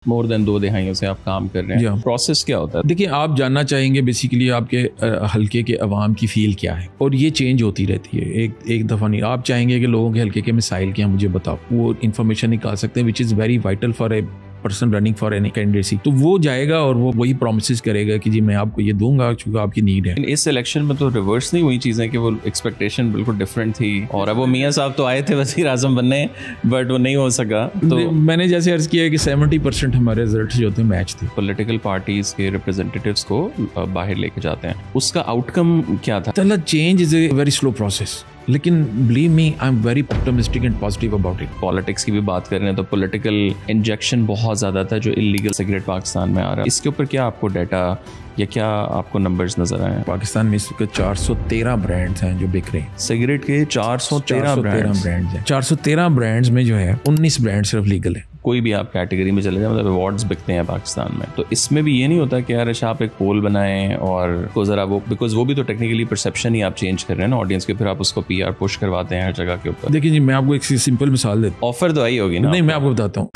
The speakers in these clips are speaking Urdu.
مور دین 2 دہائیوں سے آپ کام کر رہے ہیں. پروسیس کیا ہوتا ہے؟ دیکھیں آپ جاننا چاہیں گے بیسیکلی آپ کے حلقے کے عوام کی فیل کیا ہے, اور یہ چینج ہوتی رہتی ہے, ایک دفعہ نہیں. آپ چاہیں گے کہ لوگوں کے حلقے کے مسائل کیا مجھے بتاؤ, وہ انفارمیشن نکال سکتے ہیں which is very vital for a person running for any candidacy. تو وہ جائے گا اور وہ وہی پرومسز کرے گا کہ جی میں آپ کو یہ دوں گا چونکہ آپ کی نیڈ ہے. اس الیکشن میں تو ریورس نہیں ہوئی چیزیں کہ وہ ایکسپیکٹیشن بالکل ڈفرینٹ تھی, اور اب وہ میاں صاحب تو آئے تھے وزیر اعظم بننے بٹ وہ نہیں ہو سکا. تو میں نے جیسے عرض کیا کہ 70% ہمارے رزلٹ جو تھے میچ تھے. پولیٹیکل پارٹیز کے ریپرزینٹیٹیوز کو باہر لے کے جاتے ہیں, اس کا آؤٹ کم کیا تھا؟ Change is a very slow process, لیکن believe me I am very optimistic and positive about it. Politics کی بھی بات کر رہے ہیں تو پولیٹیکل انجیکشن بہت زیادہ تھا جو انلیگل سگریٹ پاکستان میں آ رہا ہے. اس کے اوپر کیا آپ کو ڈیٹا یا کیا آپ کو نمبرز نظر آئے ہیں؟ پاکستان میں اس وقت 413 برانڈز ہیں جو بک رہے ہیں سگریٹ کے. 413 برانڈز ہیں. 413 برانڈز میں جو ہے 19 برانڈ صرف لیگل ہے. کوئی بھی آپ کیٹیگری میں چلے جائیں, مطلب ایوارڈز بکتے ہیں پاکستان میں, تو اس میں بھی یہ نہیں ہوتا کہ یار اچھا آپ ایک پول بنائیں اور کو ذرا وہ, بیکاز وہ بھی تو ٹیکنیکلی پرسیپشن ہی آپ چینج کر رہے ہیں نا آڈینس کے, پھر آپ اس کو PR پش کرواتے ہیں ہر جگہ کے اوپر. دیکھیں جی میں آپ کو ایک سمپل مثال دیتا ہوں. آفر تو آئی ہوگی نا؟ نہیں میں آپ کو بتاتا ہوں.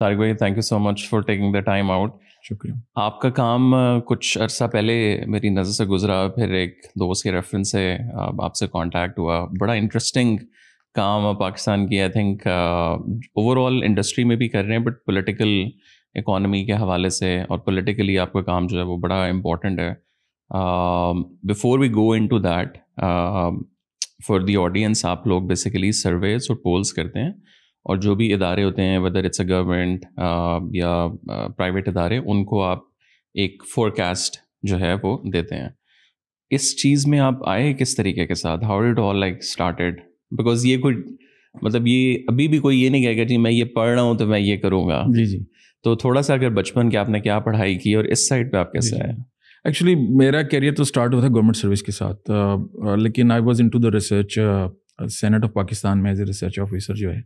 طارق بھائی thank you so much for taking the time out. شکریہ. آپ کا کام کچھ عرصہ پہلے میری نظر سے گزرا, پھر ایک دوست کے ریفرنس سے آپ سے کانٹیکٹ ہوا. بڑا انٹرسٹنگ کام پاکستان کی, I think over all industry میں بھی کر رہے ہیں, بٹ پولیٹیکل اکانومی کے حوالے سے اور پولیٹیکلی آپ کا کام جو ہے وہ بڑا امپورٹنٹ ہے. Before we go into that, for the audience آپ لوگ بیسیکلی سرویز اور پولس کرتے ہیں, اور جو بھی ادارے ہوتے ہیں ویدر اٹس اے گورنمنٹ یا پرائیویٹ ادارے, ان کو آپ ایک فورکاسٹ جو ہے وہ دیتے ہیں. اس چیز میں آپ آئے کس طریقے کے ساتھ؟ How did all like started? Because یہ کوئی مطلب یہ ابھی بھی کوئی یہ نہیں کہے گا جی میں یہ پڑھ رہا ہوں تو میں یہ کروں گا. جی جی. تو تھوڑا سا اگر بچپن کے آپ نے کیا پڑھائی کی اور اس سائڈ پہ آپ کیسے آئے؟ ایکچولی میرا کیریئر تو اسٹارٹ ہوا تھا گورنمنٹ سروس کے ساتھ, لیکن I was into the research. Senate of Pakistan میں ایز اے ریسرچ آفیسر جو ہے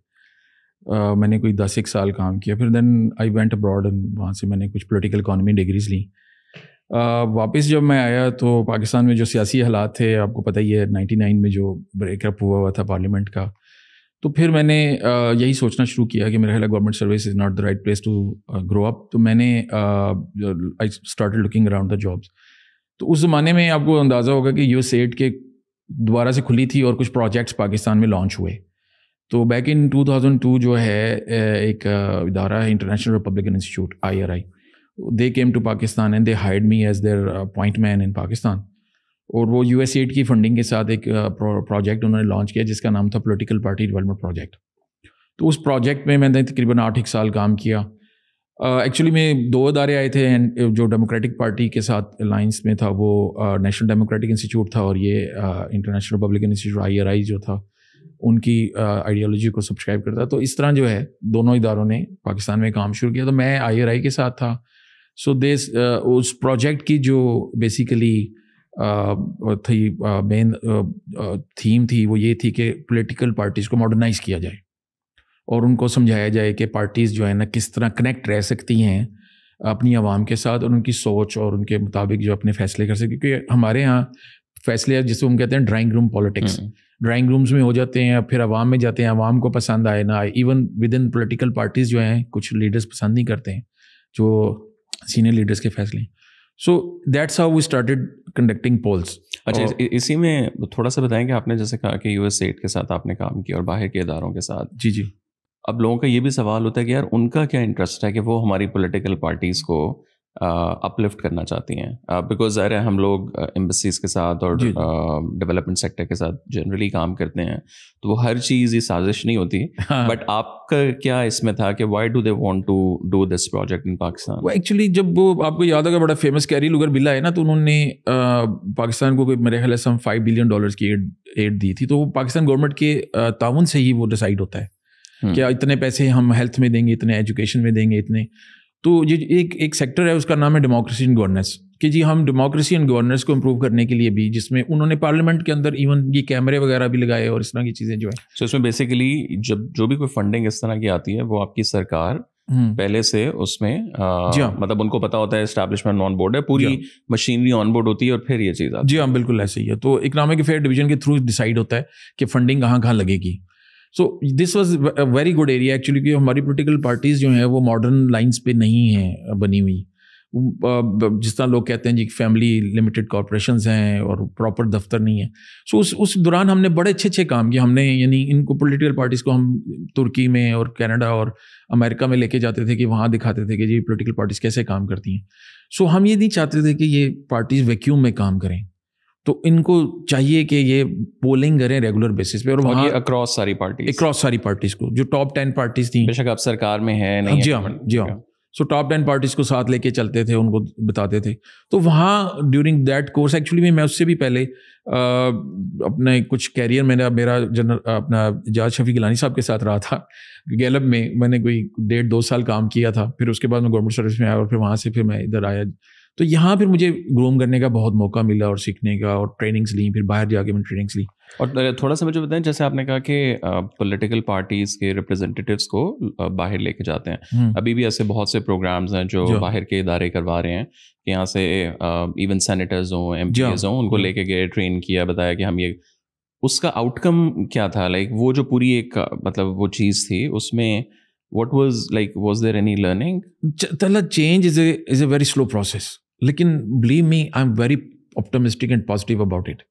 میں نے کوئی 10 سال کام کیا. پھر دین آئی وینٹ ابراڈ, وہاں سے میں نے کچھ پولیٹیکل اکانومی ڈگریز لیں. واپس جب میں آیا تو پاکستان میں جو سیاسی حالات تھے آپ کو پتہ ہی ہے, 99 میں جو بریک اپ ہوا تھا پارلیمنٹ کا, تو پھر میں نے یہی سوچنا شروع کیا کہ میرا خیال ہے government service is not the right place to grow up. تو میں نے I started looking around the jobs. تو اس زمانے میں آپ کو اندازہ ہوگا کہ USAID کے دوبارہ سے کھلی تھی اور کچھ پروجیکٹس پاکستان میں لانچ ہوئے. تو بیک ان 2002 جو ہے ایک ادارہ ہے international republican institute IRI, they came to Pakistan and they hired me as their point man in Pakistan. اور وہ USAID کی فنڈنگ کے ساتھ ایک پروجیکٹ انہوں نے لانچ کیا جس کا نام تھا پولیٹیکل پارٹی ڈیولپمنٹ پروجیکٹ. تو اس پروجیکٹ میں نے تقریباً 8 سال کام کیا. ایکچولی میں 2 ادارے آئے تھے, جو ڈیموکریٹک پارٹی کے ساتھ الائنس میں تھا وہ نیشنل ڈیموکریٹک انسٹیٹیوٹ تھا, اور یہ انٹرنیشنل ریپبلکن انسٹیٹیوٹ IRI جو تھا ان کی آئیڈیالوجی کو سبسکرائب کرتا. تو اس طرح جو ہے دونوں اداروں نے پاکستان میں کام شروع کیا. تو میں IRI کے ساتھ تھا. سو اس پروجیکٹ کی جو بیسیکلی تھی مین تھیم تھی وہ یہ تھی کہ پولیٹیکل پارٹیز کو ماڈرنائز کیا جائے اور ان کو سمجھایا جائے کہ پارٹیز جو ہے نا کس طرح کنیکٹ رہ سکتی ہیں اپنی عوام کے ساتھ, اور ان کی سوچ اور ان کے مطابق جو اپنے فیصلے کر سکے. کیونکہ ہمارے یہاں فیصلے جسے ہم کہتے ہیں drawing room politics, drawing rooms میں ہو جاتے ہیں, پھر عوام میں جاتے ہیں, عوام کو پسند آئے نہ آئے. Even with in political parties جو ہیں کچھ لیڈرز پسند نہیں کرتے ہیں جو سینئر لیڈرز کے فیصلے. So that's how we started conducting polls. اچھا اسی میں تھوڑا سا بتائیں کہ آپ نے جیسے کہا کہ USAID کے ساتھ آپ نے کام کیا اور باہر کے اداروں کے ساتھ. جی جی. اب لوگوں کا یہ بھی سوال ہوتا ہے کہ یار ان کا کیا انٹرسٹ ہے کہ وہ ہماری پولیٹیکل پارٹیز کو اپلفٹ کرنا چاہتی ہیں, بیکاز ظاہر ہے ہم لوگ ایمبیسیز کے ساتھ اور ڈیولپمنٹ سیکٹر کے ساتھ جنرلی کام کرتے ہیں, تو وہ ہر چیز یہ سازش نہیں ہوتی. بٹ آپ کا کیا اس میں تھا کہ why do they want to do this project in Pakistan? وہ ایکچولی جب وہ آپ کو یاد ہوگا بڑا فیمس کیری لوگر بل ہے نا, تو انہوں نے پاکستان کو میرے خیال سے $5 بلین کی ایڈ دی تھی. تو وہ پاکستان گورنمنٹ کے تعاون سے ہی وہ ڈیسائڈ ہوتا ہے کہ اتنے پیسے ہم ہیلتھ میں دیں گے, اتنے ایجوکیشن میں دیں گے, اتنے. تو یہ ایک سیکٹر ہے اس کا نام ہے ڈیموکریسی اینڈ گورننس, کہ جی ہم ڈیموکریسی اینڈ گورننس کو امپروو کرنے کے لیے بھی, جس میں انہوں نے پارلیمنٹ کے اندر ایون یہ کیمرے وغیرہ بھی لگائے اور اس طرح کی چیزیں جو ہیں. سو اس میں بیسیکلی جب جو بھی کوئی فنڈنگ اس طرح کی آتی ہے وہ آپ کی سرکار پہلے سے اس میں مطلب ان کو پتا ہوتا ہے اسٹیبلشمنٹ آن بورڈ ہے, پوری مشینری آن بورڈ ہوتی ہے اور پھر یہ چیز آتی ہے. جی ہاں بالکل ایسے ہی ہے. تو اکنامک افیئر ڈویژن کے تھرو ڈیسائیڈ ہوتا ہے کہ فنڈنگ کہاں کہاں لگے گی. So this was very good area actually, کہ ہماری پولیٹیکل پارٹیز جو ہیں وہ ماڈرن لائنس پہ نہیں ہیں بنی ہوئی. جس طرح لوگ کہتے ہیں جی فیملی لمیٹڈ کارپوریشنز ہیں اور پراپر دفتر نہیں ہے. سو اس دوران ہم نے بڑے اچھے کام کیے. ہم نے یعنی ان کو پولیٹیکل پارٹیز کو ہم ترکی میں اور کینیڈا اور امریکہ میں لے کے جاتے تھے کہ وہاں دکھاتے تھے کہ جی پولیٹیکل پارٹیز کیسے کام کرتی ہیں. سو ہم یہ نہیں چاہتے تھے کہ یہ پارٹیز ویکیوم میں کام کریں, تو ان کو چاہیے کہ یہ پولنگ کریں ریگولر بیسس پہ. اور وہاں اکراس ساری پارٹیز کو جو ٹاپ 10 پارٹیز تھیں, بے شک آپ سرکار میں ہیں نہیں. جی ہاں. سو ٹاپ 10 پارٹیز کو ساتھ لے کے چلتے تھے, ان کو بتاتے تھے. تو وہاں ڈیورنگ دیٹ کورس ایکچولی میں اس سے بھی پہلے اپنے کچھ کیریئر میرا جنرل اپنا اعجاز شفیع گیلانی صاحب کے ساتھ رہا تھا گیلب میں نے کوئی 1.5-2 سال کام کیا تھا. پھر اس کے بعد میں گورنمنٹ سروس میں آیا اور پھر وہاں سے پھر میں ادھر آیا. تو یہاں پھر مجھے گروم کرنے کا بہت موقع ملا اور سیکھنے کا, اور ٹریننگس لیں, پھر باہر جا کے میں نے ٹریننگس لی. اور تھوڑا سا مجھے بتائیں, جیسے آپ نے کہا کہ پولیٹیکل پارٹیز کے ریپرزینٹیٹیوس کو باہر لے کے جاتے ہیں, ابھی بھی ایسے بہت سے پروگرامز ہیں جو باہر کے ادارے کروا رہے ہیں کہ یہاں سے ایون سینیٹرز ہوں, ایم پی ایز ہوں, ان کو لے کے گئے, ٹرین کیا, بتایا کہ ہم یہ, اس کا آؤٹ کم کیا تھا؟ لائک وہ جو پوری ایک مطلب وہ چیز تھی اس میں what was like, was there any learning? Change is a very slow process. لیکن believe me, I'm very optimistic and positive about it.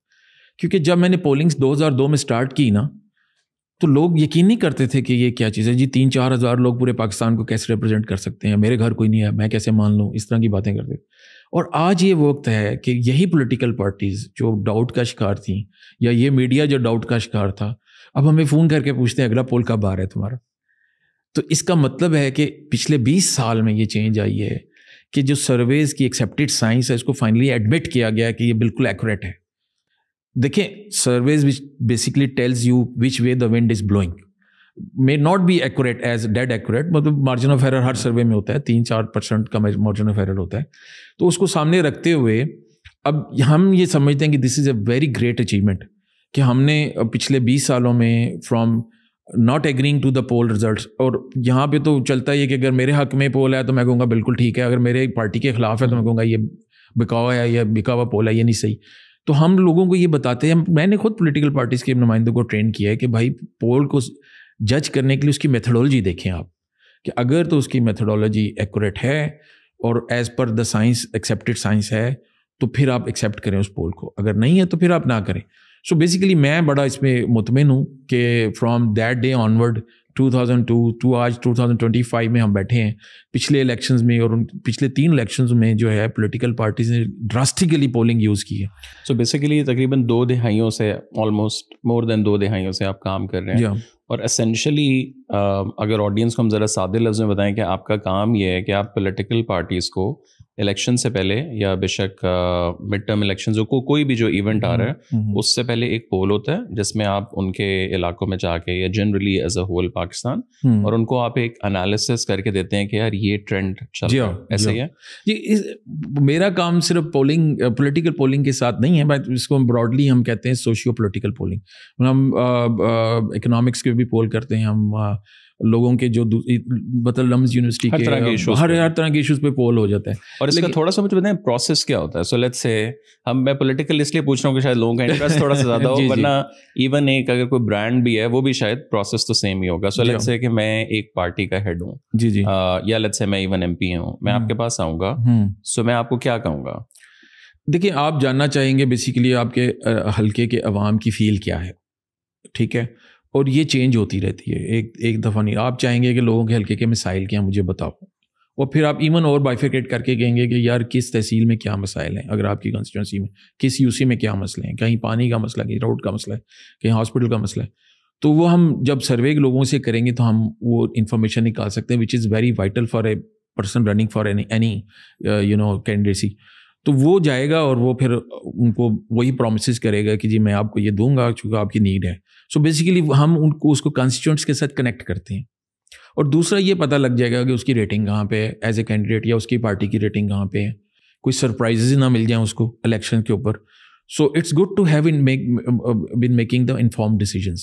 کیونکہ جب میں نے پولنگس 2002 میں اسٹارٹ کی نا, تو لوگ یقین نہیں کرتے تھے کہ یہ کیا چیز ہے. جی 3-4 ہزار لوگ پورے پاکستان کو کیسے ریپرزینٹ کر سکتے ہیں, میرے گھر کوئی نہیں ہے, میں کیسے مان لوں, اس طرح کی باتیں کرتے. اور آج یہ وقت ہے کہ یہی پولیٹیکل پارٹیز جو ڈاؤٹ کا شکار تھیں, یا یہ میڈیا جو ڈاؤٹ کا شکار تھا, اب ہمیں فون کر کے پوچھتے ہیں اگلا پول کب آ رہا ہے تمہارا. تو اس کا مطلب ہے کہ پچھلے 20 سال میں یہ چینج آئی ہے کہ جو سرویز کی ایکسیپٹیڈ سائنس ہے اس کو فائنلی ایڈمٹ کیا گیا کہ یہ بالکل ایکوریٹ ہے. دیکھیں surveys which basically tells you which way the wind is blowing may not be accurate as dead accurate, مطلب مارجن آف ایرر ہر سروے میں ہوتا ہے, 3-4% کا مارجن آف ایرر ہوتا ہے. تو اس کو سامنے رکھتے ہوئے اب ہم یہ سمجھتے ہیں کہ this is a very great achievement کہ ہم نے پچھلے 20 سالوں میں from not agreeing to the poll results, اور یہاں پہ تو چلتا ہی ہے کہ اگر میرے حق میں پول ہے تو میں کہوں گا بالکل ٹھیک ہے, اگر میرے پارٹی کے خلاف ہے تو میں کہوں گا یہ بکاوا ہے, یہ بکا ہوا پول ہے, یہ نہیں صحیح. تو ہم لوگوں کو یہ بتاتے ہیں, میں نے خود پولیٹیکل پارٹیز کے نمائندوں کو ٹرین کیا ہے کہ بھائی پول کو جج کرنے کے لیے اس کی میتھڈولوجی دیکھیں آپ, کہ اگر تو اس کی میتھڈولوجی ایکوریٹ ہے اور ایز پر دا سائنس ایکسیپٹیڈ سائنس ہے تو پھر آپ ایکسیپٹ کریں اس پول کو, اگر نہیں ہے تو پھر آپ نہ کریں. سو بیسیکلی میں بڑا اس میں مطمئن ہوں کہ from that day onward 2002 to آج 2025 میں ہم بیٹھے ہیں. پچھلے الیکشنز میں اور پچھلے 3 الیکشنز میں جو ہے پولیٹیکل پارٹیز نے ڈراسٹیکلی پولنگ یوز کی ہے. سو بیسیکلی تقریباً 2 دہائیوں سے, آلموسٹ مور دین 2 دہائیوں سے آپ کام کر رہے ہیں. اور اسینشلی اگر آڈینس کو ہم ذرا سادے لفظ میں بتائیں کہ آپ کا کام یہ ہے کہ آپ پولیٹیکل پارٹیز کو الیکشن سے پہلے یا بے شک مڈ ٹرم الیکشنز کو کوئی بھی جو ایونٹ آ رہا ہے اس سے پہلے ایک پول ہوتا ہے جس میں آپ ان کے علاقوں میں جا کے یا generally as a whole Pakistan اور ان کو آپ ایک انالیسس کر کے دیتے ہیں کہ یار یہ ٹرینڈ چل رہا ہے, ایسا ہی ہے. جی میرا کام صرف پولنگ پولیٹیکل پولنگ کے ساتھ نہیں ہے, بٹ اس کو براڈلی ہم کہتے ہیں سوشیو پولیٹیکل پولنگ. ہم اکنامکس کے بھی پول کرتے ہیں, ہم لوگوں کے جو مطلب لمز یونیورسٹی کے ہر طرح کے ایشوز پہ پول ہو جاتا ہے. اور اس کا تھوڑا سا مجھے بتائیں پروسیس کیا ہوتا ہے. سو لیٹس سے میں پولیٹیکل اس لیے پوچھ رہا ہوں کہ شاید لوگوں کا انٹرسٹ تھوڑا سا زیادہ ہو, ورنہ ایون ایک اگر کوئی برانڈ بھی ہے وہ بھی شاید پروسیس تو سیم ہی ہوگا. سو لیٹس سے کہ میں ایک پارٹی کا ہیڈ ہوں, جی یا لیٹس سے میں ایون ایم پی ہوں, میں آپ کے پاس آؤں گا, سو میں آپ کو کیا کہوں گا؟ دیکھیں آپ جاننا چاہیں گے بیسیکلی آپ کے حلقے کے عوام کی فیل کیا ہے, ٹھیک ہے, اور یہ چینج ہوتی رہتی ہے ایک دفعہ نہیں. آپ چاہیں گے کہ لوگوں کے حلقے کے مسائل کیا مجھے بتاؤ, اور پھر آپ ایون اور بائیفیکیٹ کر کے کہیں گے کہ یار کس تحصیل میں کیا مسائل ہیں, اگر آپ کی کنسٹیٹوئنسی میں کس یو سی میں کیا مسئلے ہیں, کہیں پانی کا مسئلہ, کہیں روڈ کا مسئلہ ہے, کہیں ہاسپٹل کا مسئلہ ہے. تو وہ ہم جب سروے لوگوں سے کریں گے تو ہم وہ انفارمیشن نکال سکتے ہیں which is very vital for a person running for any candidacy. تو وہ جائے گا اور وہ پھر ان کو وہی پرومسز کرے گا کہ جی میں آپ کو یہ دوں گا چونکہ آپ کی نیڈ ہے. سو بیسیکلی ہم ان کو اس کو کانسٹیٹوئنٹس کے ساتھ کنیکٹ کرتے ہیں, اور دوسرا یہ پتہ لگ جائے گا کہ اس کی ریٹنگ کہاں پہ ہے ایز اے کینڈیڈیٹ, یا اس کی پارٹی کی ریٹنگ کہاں پہ ہے, کوئی سرپرائزز نہ مل جائیں اس کو الیکشن کے اوپر. So it's good to have been making the informed decisions.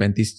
35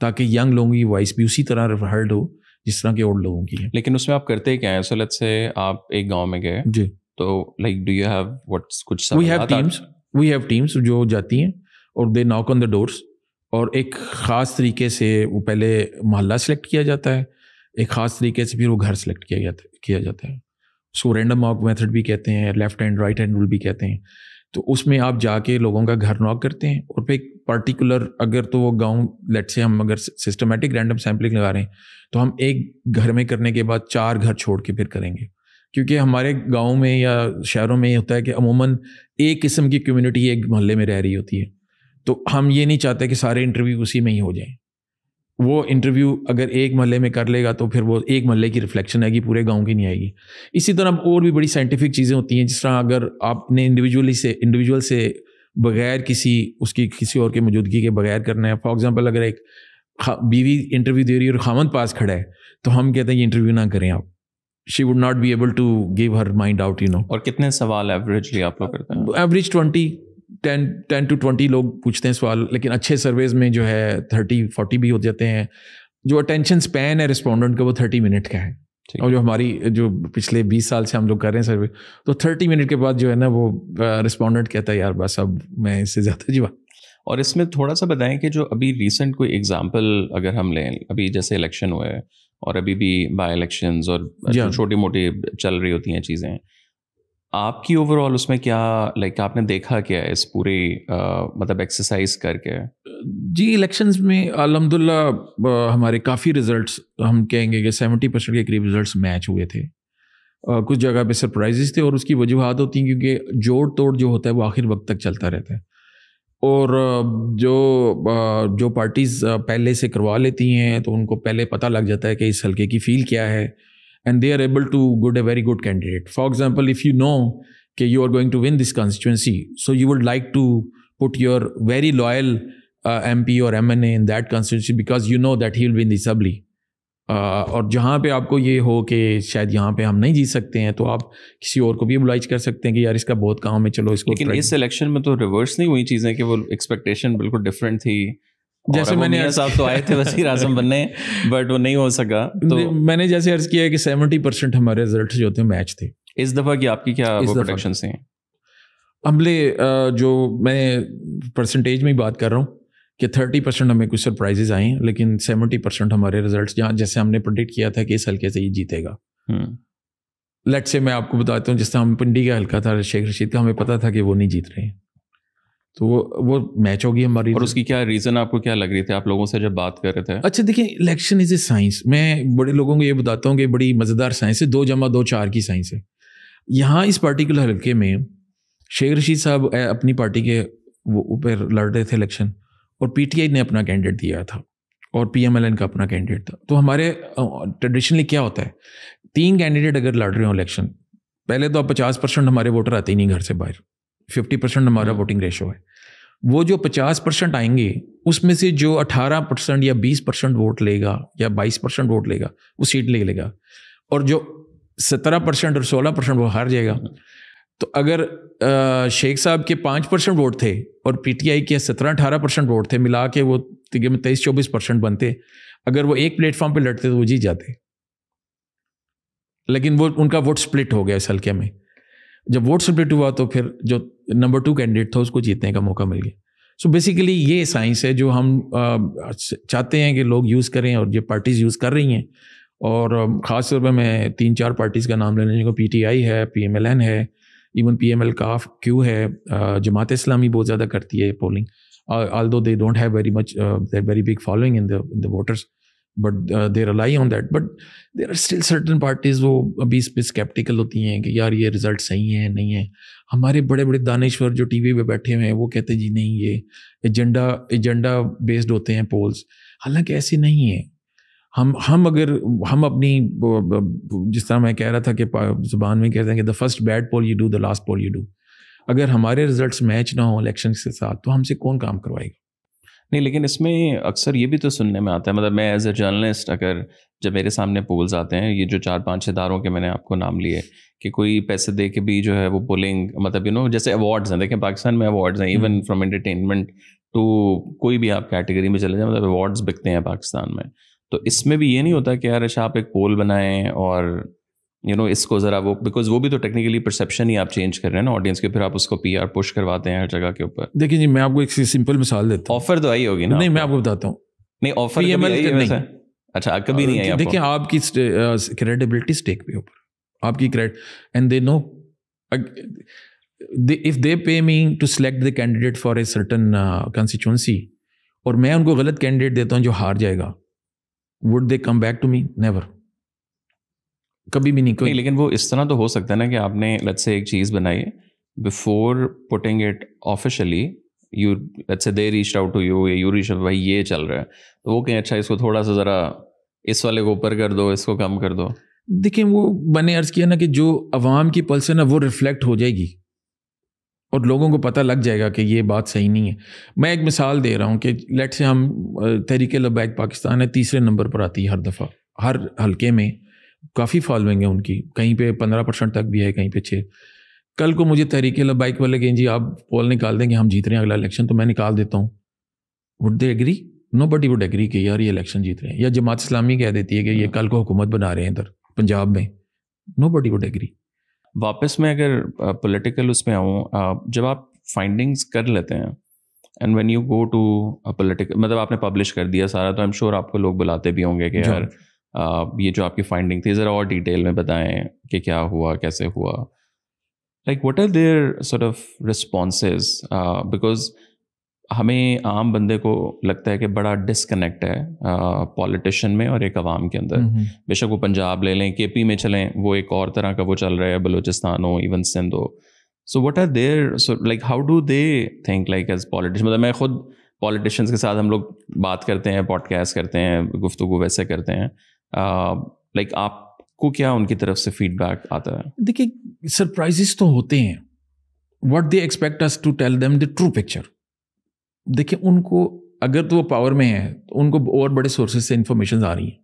تاکہ ینگ لوگوں کی وائس بھی اسی طرح ہرڈ ہو جس طرح کے اولڈ لوگوں کی ہے. لیکن اس میں آپ کرتے کیا ہیں؟ سو لیٹس سے آپ ایک گاؤں میں گئے جی, تو like do you have what's کچھ وی ہیو ٹیمس جو جاتی ہیں اور دے ناک آن دا ڈورس, اور ایک خاص طریقے سے وہ پہلے محلہ سلیکٹ کیا جاتا ہے, ایک خاص طریقے سے پھر وہ گھر سلیکٹ کیا جاتا ہے. اس کو رینڈم واک میتھڈ بھی کہتے ہیں, left hand right hand rule بھی کہتے ہیں. تو اس میں آپ جا کے لوگوں کا گھر ناک کرتے ہیں, اور پھر ایک پرٹیکولر, اگر تو وہ گاؤں لیٹ سے ہم اگر سسٹمیٹک رینڈم سیمپلنگ لگا رہے ہیں تو ہم ایک گھر میں کرنے کے بعد 4 گھر چھوڑ کے پھر کریں گے, کیونکہ ہمارے گاؤں میں یا شہروں میں یہ ہوتا ہے کہ عموماً ایک قسم کی کمیونٹی ایک محلے میں رہ رہی ہوتی ہے. تو ہم یہ نہیں چاہتے کہ سارے انٹرویو اسی میں ہی ہو جائیں. وہ انٹرویو اگر ایک محلے میں کر لے گا تو پھر وہ ایک محلے کی ریفلیکشن آئے گی, پورے گاؤں کی نہیں آئے گی. اسی طرح اور بھی بڑی سائنٹیفک چیزیں ہوتی ہیں, جس طرح اگر آپ نے انڈیویجول سے بغیر کسی اور کے موجودگی کے بغیر کرنا ہے. فار ایگزامپل اگر ایک بیوی انٹرویو دے رہی ہے اور خامند پاس کھڑا ہے تو ہم کہتے ہیں یہ انٹرویو نہ کریں آپ. She would not be able to give her mind out, you know. اور کتنے سوال ایوریجلی آپ لوگ کرتے ہیں؟ ایوریج 10 to 20 لوگ پوچھتے ہیں سوال, لیکن اچھے سرویز میں جو ہے 30-40 بھی ہو جاتے ہیں. جو اٹینشن سپین ہے رسپونڈنٹ کا وہ 30 منٹ کا ہے, اور جو ہماری جو پچھلے 20 سال سے ہم لوگ کر رہے ہیں سروے, تو 30 منٹ کے بعد جو ہے نا وہ رسپونڈنٹ کہتا ہے یار بس اب میں اس سے زیادہ جی. اور اس میں تھوڑا سا بتائیں کہ جو ابھی ریسنٹ کوئی ایگزامپل اگر ہم لیں, ابھی جیسے الیکشن ہوئے اور ابھی بھی بائی الیکشنز اور چھوٹی موٹی چل رہی ہوتی ہیں چیزیں, آپ کی اوور آل اس میں کیا لائک آپ نے دیکھا کیا ہے اس پوری مطلب ایکسرسائز کر کے؟ جی, الیکشنز میں الحمدللہ ہمارے کافی رزلٹس, ہم کہیں گے کہ 70% کے قریب رزلٹس میچ ہوئے تھے. کچھ جگہ پہ سرپرائزز تھے, اور اس کی وجوہات ہوتی ہیں کیونکہ جوڑ توڑ جو ہوتا ہے وہ آخر وقت تک چلتا رہتا ہے. اور جو پارٹیز پہلے سے کروا لیتی ہیں تو ان کو پہلے پتہ لگ جاتا ہے کہ اس حلقے کی فیل کیا ہے, and they are able to get a very good candidate. For example, if you know that you are going to win this constituency, so you would like to put your very loyal MP or MNA in that constituency because you know that he will win the assembly. اور جہاں پہ آپ کو یہ ہو کہ شاید یہاں پہ ہم نہیں جیت سکتے ہیں تو آپ کسی اور کو بھی oblige کر سکتے ہیں کہ یار اس کا بہت کام ہے, چلو اس کو. لیکن اس الیکشن میں تو ریورس نہیں ہوئی چیزیں کہ وہ ایکسپیکٹیشن بالکل ڈفرینٹ تھی. جیسے میں نے صاحب تو آئے تھے وزیر اعظم بننے, بٹ وہ نہیں ہو سکا. تو میں نے جیسے عرض کیا ہے کہ 70% ہمارے رزلٹس جو تھے میچ تھے. اس دفعہ کی آپ کی کیا پروڈکشنز ہیں؟ عملے جو میں پرسنٹیج میں ہی بات کر رہا ہوں کہ 30% ہمیں کچھ سرپرائزز آئے ہیں, لیکن 70% ہمارے رزلٹس جہاں جیسے ہم نے پرڈکٹ کیا تھا کہ اس حلقے سے یہ جیتے گا. لیٹ سے میں آپ کو بتاتا ہوں, جس طرح ہم پنڈی کا حلقہ تھا شیخ رشید کا, ہمیں پتہ تھا کہ وہ نہیں جیت رہے ہیں, تو وہ میچ ہوگی ہماری. اور اس کی کیا ریزن آپ کو کیا لگ رہی تھی آپ لوگوں سے جب بات کر رہے تھے؟ اچھا دیکھیں, الیکشن از اے سائنس. میں بڑے لوگوں کو یہ بتاتا ہوں کہ بڑی مزیدار سائنس ہے, 2 + 2 = 4 کی سائنس ہے. یہاں اس پارٹیکولر حلقے میں شیخ رشید صاحب اپنی پارٹی کے وہ اوپر لڑ رہے تھے الیکشن, اور پی ٹی آئی نے اپنا کینڈیڈیٹ دیا تھا اور پی ایم ایل این کا اپنا کینڈیڈیٹ تھا. تو ہمارے ٹریڈیشنلی کیا ہوتا ہے, 3 کینڈیڈیٹ اگر لڑ رہے ہوں الیکشن, پہلے تو 50% ہمارے ووٹر آتے ہی نہیں گھر سے باہر, 50% ہمارا ووٹنگ ریشو ہے. وہ جو 50% آئیں گے اس میں سے جو 18% یا 20% ووٹ لے گا یا 22% ووٹ لے گا وہ سیٹ لے لے گا, اور جو 17% اور 16% وہ ہار جائے گا. تو اگر شیخ صاحب کے 5% ووٹ تھے اور پی ٹی آئی کے 17-18% ووٹ تھے, ملا کے وہ 23-24% بنتے. اگر وہ ایک پلیٹ فارم پہ لڑتے تو وہ جیت جاتے, لیکن وہ ان کا ووٹ سپلٹ ہو گیا اس حلقے میں. جب ووٹ سپلٹ ہوا تو پھر جو نمبر 2 کینڈیڈیٹ تھا اس کو جیتنے کا موقع مل گیا. سو بیسیکلی یہ سائنس ہے جو ہم چاہتے ہیں کہ لوگ یوز کریں, اور یہ پارٹیز یوز کر رہی ہیں. اور خاص طور پہ میں 3-4 پارٹیز کا نام لینے کو, پی ٹی آئی ہے, پی ایم ایل این ہے, ایون پی ایم ایل کاف کیو ہے, جماعت اسلامی بہت زیادہ کرتی ہے polling, although they don't have very much very big following in the voters, but they rely on that. But there are still certain parties وہ ابھی اس پہ اسکیپٹیکل ہوتی ہیں کہ یار یہ رزلٹ صحیح ہیں نہیں ہیں. ہمارے بڑے بڑے دانشور جو ٹی وی پہ بیٹھے ہوئے ہیں وہ کہتے ہیں جی نہیں یہ ایجنڈا بیسڈ ہوتے ہیں پولز, حالانکہ ایسے نہیں ہیں. ہم اپنی جس طرح میں کہہ رہا تھا کہ زبان میں کہتے ہیں کہ the first bad poll you do, the last poll you do. اگر ہمارے رزلٹس میچ نہ ہوں الیکشن کے ساتھ تو ہم سے کون کام کروائے گا؟ نہیں, لیکن اس میں اکثر یہ بھی تو سننے میں آتا ہے, مطلب میں ایز اے جرنلسٹ اگر جب میرے سامنے پولز آتے ہیں, یہ جو 4-5 اداروں کے میں نے آپ کو نام لیے کہ کوئی پیسے دے کے بھی جو ہے وہ پولنگ, مطلب جیسے ایوارڈز ہیں, دیکھیں پاکستان میں ایوارڈز ہیں, ایون فرام انٹرٹینمنٹ ٹو کوئی بھی آپ کیٹیگری میں چلے جائیں, مطلب ایوارڈز بکتے ہیں پاکستان میں. تو اس میں بھی یہ نہیں ہوتا کہ یار اچھا آپ ایک پول بنائیں اور اس کو ذرا وہ, بیکاز وہ بھی تو ٹیکنیکلی پرسیپشن ہی آپ چینج کر رہے ہیں نا آڈینس کے, پھر آپ اس کو پی آر پش کرواتے ہیں ہر جگہ کے اوپر. دیکھیں جی, میں آپ کو ایک سمپل مثال دیتا ہوں. آفر تو آئی ہوگی نا؟ نہیں, میں آپ کو بتاتا ہوں. نہیں, آفر کبھی آئی ہے ویسے؟ اچھا, کبھی نہیں آئی. دیکھیں آپ کی کریڈیبلٹی اسٹیک پہ اوپر, آپ کی and they know if they pay me to select the candidate for a certain constituency اور میں ان کو غلط کینڈیڈیٹ دیتا ہوں جو ہار جائے گا, would they come back to me? Never. کبھی بھی نہیں. لیکن وہ اس طرح تو ہو سکتا ہے نا کہ آپ نے لیٹس سے ایک چیز بنائی, before putting it officially you let's say they reach out to you, you reach out, بھائی یہ چل رہا ہے, تو وہ کہیں اچھا اس کو تھوڑا سا ذرا اس والے کو اوپر کر دو, اس کو کم کر دو. دیکھیں وہ میں نے عرض کیا نا کہ جو عوام کی پلس ہے نا وہ ریفلیکٹ ہو جائے گی اور لوگوں کو پتہ لگ جائے گا کہ یہ بات صحیح نہیں ہے. میں ایک مثال دے رہا ہوں کہ لیٹ سے ہم تحریک لبیک پاکستان ہے, تیسرے نمبر پر آتی ہے ہر دفعہ, ہر حلقے میں کافی فالوئنگ ہے ان کی, کہیں پہ 15% تک بھی ہے, کہیں پہ 6. کل کو مجھے تحریک لبیک والے کہیں جی آپ پول نکال دیں کہ ہم جیت رہے ہیں اگلا الیکشن, تو میں نکال دیتا ہوں. Would they agree? No buddy would agree کہ یار یہ الیکشن جیت رہے ہیں. یا جماعت اسلامی کہہ دیتی ہے کہ یہ کل کو حکومت بنا رہے ہیں ادھر پنجاب میں, نو بڈی وڈ ایگری. واپس میں اگر پولیٹیکل اس میں آؤں, جب آپ فائنڈنگز کر لیتے ہیں and when you go to political, مطلب آپ نے پبلش کر دیا سارا, تو ایم شیور آپ کو لوگ بلاتے بھی ہوں گے کہ یار یہ جو آپ کی فائنڈنگ تھی ذرا اور ڈیٹیل میں بتائیں کہ کیا ہوا, کیسے ہوا. Like what are their sort of responses, because ہمیں عام بندے کو لگتا ہے کہ بڑا ڈسکنیکٹ ہے پولیٹیشین میں اور ایک عوام کے اندر. بے شک وہ پنجاب لے لیں, کے پی میں چلیں, وہ ایک اور طرح کا وہ چل رہا ہے, بلوچستان ہو, ایون سندھ ہو. So what are there, so like how do they think like as politician. مطلب میں خود پولیٹیشینس کے ساتھ ہم لوگ بات کرتے ہیں, پوڈ کاسٹ کرتے ہیں, گفتگو ویسے کرتے ہیں, لائک آپ کو کیا ان کی طرف سے فیڈ بیک آتا ہے؟ دیکھیے سرپرائزز تو ہوتے ہیں. What they expect us to tell them the true picture. دیکھیں ان کو اگر تو وہ پاور میں ہے تو ان کو اور بڑے سورسز سے انفارمیشن آ رہی ہیں,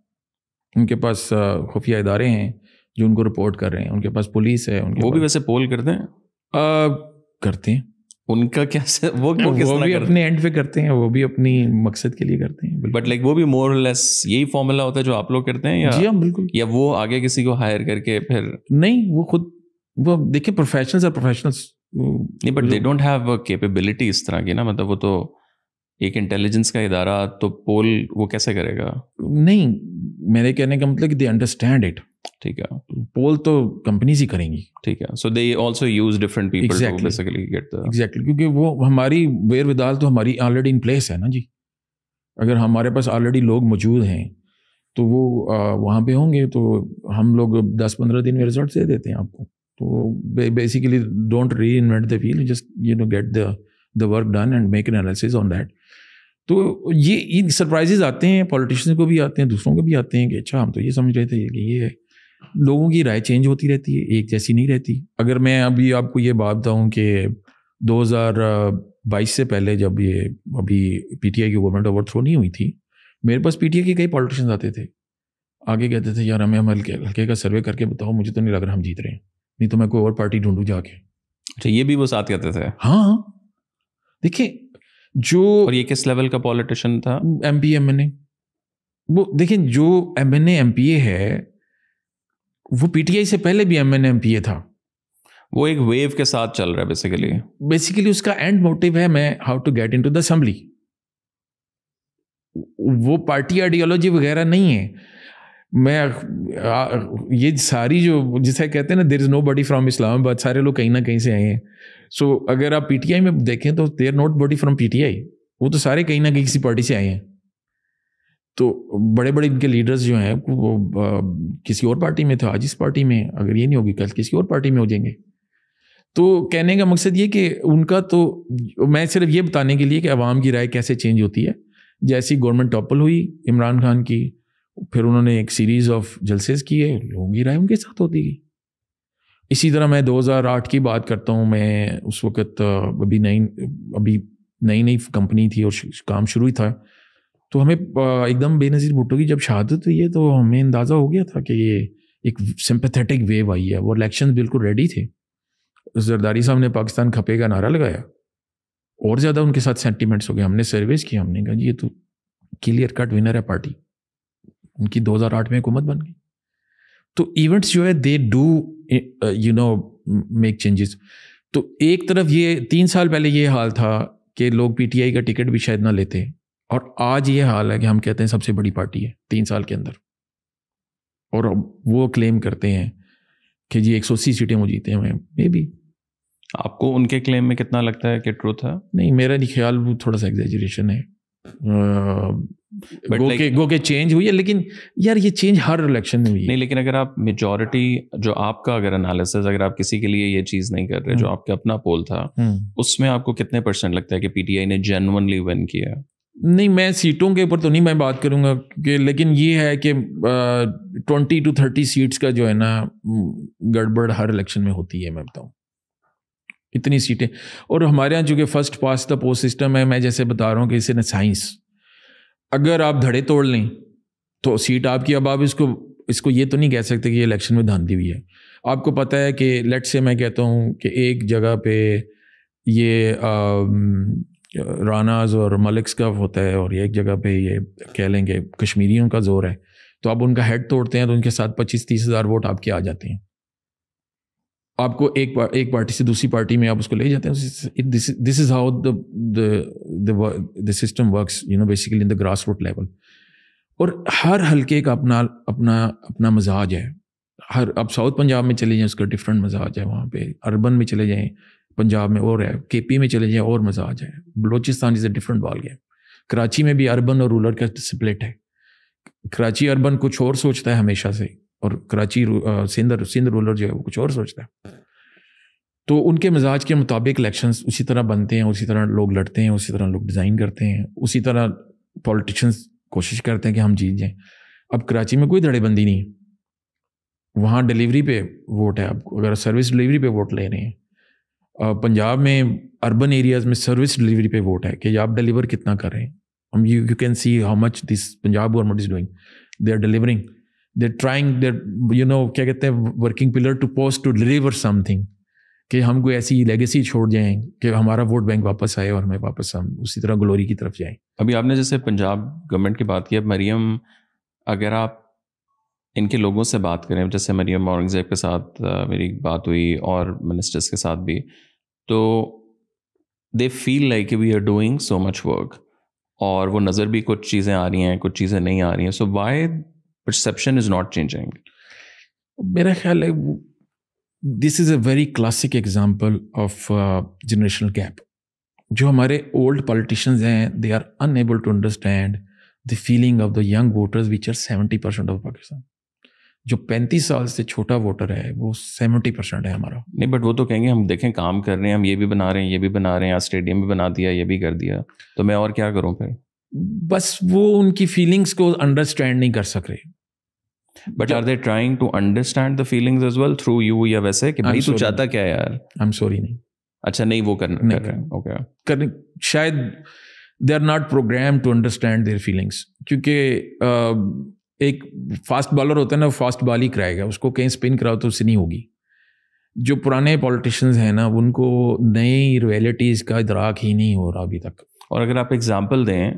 ان کے پاس خفیہ ادارے ہیں جو ان کو رپورٹ کر رہے ہیں, ان کے پاس پولیس ہے, ان کے وہ بھی ویسے پول کرتے ہیں کرتے ہیں. ان کا کیا وہ بھی اپنے اینڈ پہ کرتے ہیں, وہ بھی اپنی مقصد کے لیے کرتے ہیں. بٹ لائک وہ بھی مور لیس یہی فارمولا ہوتا ہے جو آپ لوگ کرتے ہیں, یا جی ہاں بالکل, یا وہ آگے کسی کو ہائر کر کے پھر نہیں, وہ خود وہ دیکھیں پروفیشنلز اور پروفیشنلز نہیں, but they don't have capability اس طرح کی نا, مطلب وہ تو ایک انٹیلیجنس کا ادارہ, تو پول وہ کیسے کرے گا؟ نہیں, میرے کہنے کا مطلب کہ دے انڈرسٹینڈ اٹ. ٹھیک ہے, پول تو کمپنیز ہی کریں گی. ٹھیک ہے, so they also use different people to basically get the exactly, کیونکہ وہ ہماری ویر ودال تو ہماری آلریڈی ان پلیس ہے نا جی. اگر ہمارے پاس آلریڈی لوگ موجود ہیں تو وہ وہاں پہ ہوں گے, تو ہم لوگ 10-15 دن میں رزلٹ دے دیتے ہیں آپ کو. تو basically don't reinvent the wheel, just you know get the work done and make an analysis on that. تو یہ سرپرائزز آتے ہیں, پولیٹیشین کو بھی آتے ہیں, دوسروں کو بھی آتے ہیں کہ اچھا ہم تو یہ سمجھ رہے تھے کہ یہ ہے. لوگوں کی رائے چینج ہوتی رہتی ہے, ایک جیسی نہیں رہتی. اگر میں ابھی آپ کو یہ بات بتاؤں کہ 2022 سے پہلے جب یہ ابھی پی ٹی آئی کی گورنمنٹ اوور تھرو نہیں ہوئی تھی, میرے پاس پی ٹی آئی کے کئی پولیٹیشینز آتے تھے, آگے کہتے تھے یار ہمیں ہلکے کا سروے کر کے بتاؤ, مجھے تو نہیں لگ رہا ہم جیت رہے ہیں, نہیں تو میں کوئی اور پارٹی ڈھونڈوں جا کے. اچھا, یہ بھی وہ ساتھ کہتے تھے؟ ہاں دیکھیں جو, اور یہ کس لیول کا پولیٹیشین تھا؟ M P M N A. وہ دیکھیں جو M N A M P A ہے وہ پی ٹی آئی سے پہلے بھی M N A M P A تھا. وہ ایک ویو کے ساتھ چل رہا ہے بیسیکلی اس کا اینڈ موٹیو ہے میں how to get into the assembly. وہ پارٹی آئیڈیالوجی وغیرہ نہیں ہے. میں یہ ساری جو جسے کہتے ہیں نا دیر از نو بڈی فرام اسلام آباد, سارے لوگ کہیں نہ کہیں سے آئے ہیں. سو اگر آپ پی ٹی آئی میں دیکھیں تو they are not buddy from P T I, وہ تو سارے کہیں نہ کہیں کسی پارٹی سے آئے ہیں. تو بڑے بڑے ان کے لیڈرز جو ہیں وہ کسی اور پارٹی میں تھے, آج اس پارٹی میں, اگر یہ نہیں ہوگی کل کسی اور پارٹی میں ہو جائیں گے. تو کہنے کا مقصد یہ کہ ان کا تو میں صرف یہ بتانے کے لیے کہ عوام کی رائے کیسے چینج ہوتی ہے. جیسی گورنمنٹ ٹاپل ہوئی عمران خان کی, پھر انہوں نے ایک سیریز آف جلسیز کیے, لوگوں کی رائے ان کے ساتھ ہوتی گئی. اسی طرح میں 2008 کی بات کرتا ہوں, میں اس وقت ابھی نئی کمپنی تھی اور کام شروع ہی تھا. تو ہمیں ایک دم بے نظیر بھٹو کی جب شہادت ہوئی ہے تو ہمیں اندازہ ہو گیا تھا کہ یہ ایک سمپیتھیٹک ویو آئی ہے. وہ الیکشن بالکل ریڈی تھے, زرداری صاحب نے پاکستان کھپے کا نعرہ لگایا, اور زیادہ ان کے ساتھ سینٹیمنٹس ہو گئے. ہم نے سرویز کی, ہم نے کہا جی یہ تو کلیئر کٹ ونر ہے پارٹی, ان کی 2008 میں حکومت بن گئی. تو ایونٹس جو ہے دے ڈو میک چینجز. تو ایک طرف یہ 3 سال پہلے یہ حال تھا کہ لوگ پی ٹی آئی کا ٹکٹ بھی شاید نہ لیتے, اور آج یہ حال ہے کہ ہم کہتے ہیں سب سے بڑی پارٹی ہے 3 سال کے اندر, اور وہ کلیم کرتے ہیں کہ جی 180 سیٹیں وہ جیتے ہیں. مے بی آپ کو ان کے کلیم میں کتنا لگتا ہے کہ ٹروتھ ہے؟ نہیں, میرا نہیں خیال, وہ تھوڑا سا ایگزیجریشن ہے. گو کہ چینج ہوئی ہے, لیکن یار یہ چینج ہر الیکشن میں ہوئی ہے. نہیں, لیکن اگر آپ میجورٹی جو آپ کا اگر انالیسز, اگر آپ کسی کے لیے یہ چیز نہیں کر رہے, جو آپ کا اپنا پول تھا, اس میں آپ کو کتنے % لگتا ہے کہ پی ٹی آئی نے جینوئنلی ون کیا؟ نہیں, میں سیٹوں کے اوپر تو نہیں میں بات کروں گا کہ, لیکن یہ ہے کہ 20 to 30 سیٹس کا جو ہے نا گڑبڑ ہر الیکشن میں ہوتی ہے. میں بتاؤں اتنی سیٹیں, اور ہمارے یہاں چونکہ first pass the post system ہے, میں جیسے بتا رہا ہوں کہ اسے نا سائنس, اگر آپ دھڑے توڑ لیں تو سیٹ آپ کی. اب آپ اس کو یہ تو نہیں کہہ سکتے کہ یہ الیکشن میں دھاندلی ہوئی ہے. آپ کو پتہ ہے کہ لیٹ سے میں کہتا ہوں کہ ایک جگہ پہ یہ راناز اور ملکس کا ہوتا ہے, اور ایک جگہ پہ یہ کہہ لیں کہ کشمیریوں کا زور ہے, تو آپ ان کا ہیڈ توڑتے ہیں تو ان کے ساتھ 25-30 ہزار ووٹ آپ کے آ جاتے ہیں. آپ کو ایک پارٹی سے دوسری پارٹی میں آپ اس کو لے جاتے ہیں. This is how the system works basically in the grass root level. اور ہر حلقے کا اپنا مزاج ہے. اب ساؤتھ پنجاب میں چلے جائیں اس کا ڈفرینٹ مزاج ہے, وہاں پہ اربن میں چلے جائیں پنجاب میں اور ہے, کے پی میں چلے جائیں اور مزاج ہے, Balochistan is a different ball game. Karachi میں بھی اربن اور رورل کا سپلٹ ہے. کراچی اربن کچھ اور سوچتا ہے ہمیشہ سے, اور کراچی سندھ رولر جو ہے وہ کچھ اور سوچتا ہے. تو ان کے مزاج کے مطابق الیکشنز اسی طرح بنتے ہیں, اسی طرح لوگ لڑتے ہیں, اسی طرح لوگ ڈیزائن کرتے ہیں, اسی طرح پولیٹیشنز کوشش کرتے ہیں کہ ہم جیت جائیں. اب کراچی میں کوئی دھڑے بندی نہیں, وہاں ڈیلیوری پہ ووٹ ہے. آپ اگر سروس ڈیلیوری پہ ووٹ لے رہے ہیں, پنجاب میں اربن ایریاز میں سروس ڈیلیوری پہ ووٹ ہے کہ آپ ڈیلیور کتنا کر رہے ہیں. You can see how much this Punjab government is doing. They are delivering, they are trying, they کیا کہتے ہیں working pillar to post to deliver something, کہ ہم کوئی ایسی لیگیسی چھوڑ جائیں کہ ہمارا ووٹ بینک واپس آئے اور ہمیں واپس ہم اسی طرح گلوری کی طرف جائیں. ابھی آپ نے جیسے پنجاب گورنمنٹ کی بات کی, اب مریم اگر آپ ان کے لوگوں سے بات کریں, جیسے مریم اورنگزیب کے ساتھ میری بات ہوئی اور منسٹرس کے ساتھ بھی, تو they feel like we are doing so much work, اور وہ نظر بھی کچھ چیزیں آ رہی ہیں, کچھ چیزیں نہیں آ رہی ہیں. So why perception is not changing? میرا خیال ہے this is a very classic example of generational gap. جو ہمارے اولڈ پولیٹیشنز ہیں, they are unable to understand the feeling of the young voters which are 70% of Pakistan. جو 35 سال سے چھوٹا ووٹر ہے وہ 70% ہے ہمارا. نہیں, بٹ وہ تو کہیں گے ہم دیکھیں کام کر رہے ہیں, ہم یہ بھی بنا رہے ہیں, یہ بھی بنا رہے ہیں, اسٹیڈیم بھی بنا دیا, یہ بھی کر دیا, تو میں اور کیا کروں پھر؟ بس وہ ان کی فیلنگس کو انڈرسٹینڈ نہیں کر سک رہے. But are they trying to understand the feelings as well through you, یا ویسے کہ بھائی تو چاہتا کیا یار؟ آئی ایم سوری, نہیں. اچھا, نہیں وہ کرنا کر رہے ہیں. اوکے, شاید they are not program to understand their feelings. کیونکہ ایک فاسٹ بالر ہوتا ہے نا, فاسٹ بال ہی کرائے گا, اس کو کہیں اسپن کراؤ تو اس سے نہیں ہوگی. جو پرانے پولیٹیشنز ہیں نا, ان کو نئی ریئلٹیز کا ادراک ہی نہیں ہو رہا ابھی تک. اور اگر آپ ایگزامپل دیں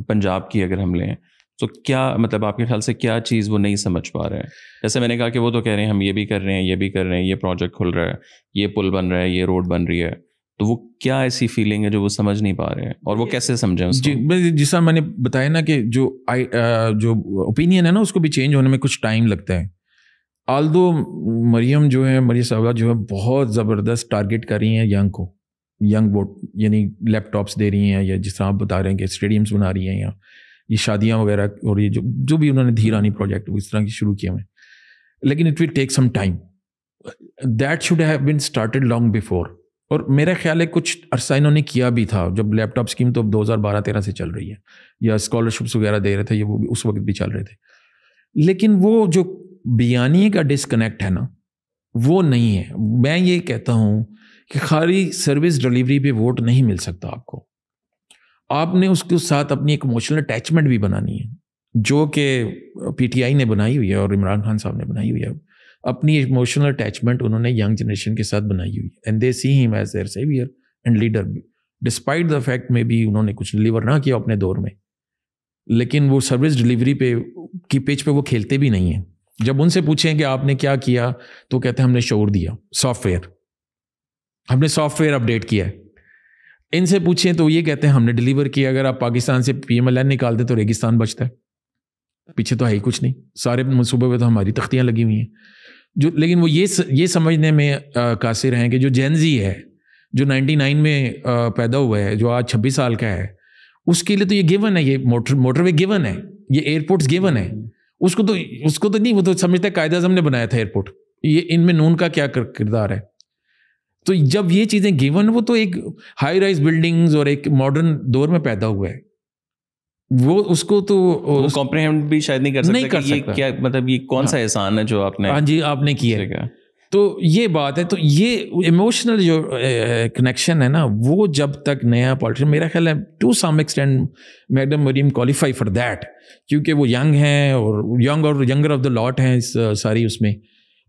پنجاب کی اگر ہم لیں, تو کیا مطلب آپ کے خیال سے کیا چیز وہ نہیں سمجھ پا رہے ہیں؟ جیسے میں نے کہا کہ وہ تو کہہ رہے ہیں ہم یہ بھی کر رہے ہیں, یہ بھی کر رہے ہیں, یہ پروجیکٹ کھل رہا ہے, یہ پل بن رہا ہے, یہ روڈ بن رہی ہے, تو وہ کیا ایسی فیلنگ ہے جو وہ سمجھ نہیں پا رہے ہیں, اور وہ کیسے سمجھیں اس کو؟ جی, جیسا میں نے بتایا نا کہ جو اوپینین ہے نا, اس کو بھی چینج ہونے میں کچھ ٹائم لگتا ہے. آلدو مریم جو ہے, مریم صاحبہ جو ہے, بہت زبردست ٹارگیٹ کر رہی ہیں ینگ ووٹ, یعنی لیپ ٹاپس دے رہی ہیں, یا جس طرح آپ بتا رہے ہیں کہ اسٹیڈیمس بنا رہی ہیں, یا یہ شادیاں وغیرہ, اور یہ جو بھی انہوں نے دھیرانی پروجیکٹ اس طرح کی شروع کیے ہوئے. لیکن it will take some time. That should have been started long before. اور میرا خیال ہے کچھ عرصہ انہوں نے کیا بھی تھا, جب لیپ ٹاپ اسکیم تو اب 2012-13 سے چل رہی ہے, یا اسکالرشپس وغیرہ دے رہے تھے, یہ وہ بھی اس وقت بھی چل رہے تھے. لیکن وہ جو بیانیے کا ڈسکنیکٹ ہے نا, وہ نہیں ہے. میں یہ کہتا ہوں کہ خالی سروس ڈیلیوری پہ ووٹ نہیں مل سکتا آپ کو. آپ نے اس کے ساتھ اپنی ایک ایموشنل اٹیچمنٹ بھی بنانی ہے, جو کہ پی ٹی آئی نے بنائی ہوئی ہے اور عمران خان صاحب نے بنائی ہوئی ہے. اپنی ایموشنل اٹیچمنٹ انہوں نے ینگ جنریشن کے ساتھ بنائی ہوئی ہے, and they see him as their saviour and leader. Despite the fact میں بھی انہوں نے کچھ ڈلیور نہ کیا اپنے دور میں, لیکن وہ سروس ڈلیوری پہ کی پیچ پہ وہ کھیلتے بھی نہیں ہیں. جب ان سے پوچھیں کہ آپ نے کیا کیا تو کہتے ہیں ہم نے شعور دیا, سافٹ ویئر, ہم نے سافٹ ویئر اپڈیٹ کیا ہے. ان سے پوچھیں تو یہ کہتے ہیں ہم نے ڈلیور کیا. اگر آپ پاکستان سے PMLN نکال دیں تو ریگستان بچتا ہے, پیچھے تو ہے ہی کچھ نہیں, سارے منصوبے پہ تو ہماری تختیاں لگی ہوئی ہیں. لیکن وہ یہ سمجھنے میں قاصر ہیں کہ جو جین زی ہے, جو 99 میں پیدا ہوا ہے, جو آج 26 سال کا ہے, اس کے لیے تو یہ گیون ہے, یہ موٹر وے گیون ہے, یہ ایئرپورٹس گیون ہے. اس کو تو نہیں, وہ تو سمجھتا ہے قائد اعظم نے بنایا تھا ایئرپورٹ, یہ ان میں نون کا کیا کردار ہے. تو جب یہ چیزیں گیون, وہ تو ایک ہائی رائز بلڈنگز اور ایک ماڈرن دور میں پیدا ہوا ہے, وہ اس کو تو کمپریہینڈ بھی شاید نہیں کر سکتا. یہ کیا مطلب, یہ کون سا احسان ہے جو آپ نے, ہاں جی آپ نے کیا. تو یہ بات ہے. تو یہ ایموشنل جو کنیکشن ہے نا, وہ جب تک نیا پالیٹیشن, میرا خیال ہے to some extent madam Maryam qualify for that, کیونکہ وہ ینگ ہیں اور ینگر آف دا لاٹ ہیں ساری اس میں,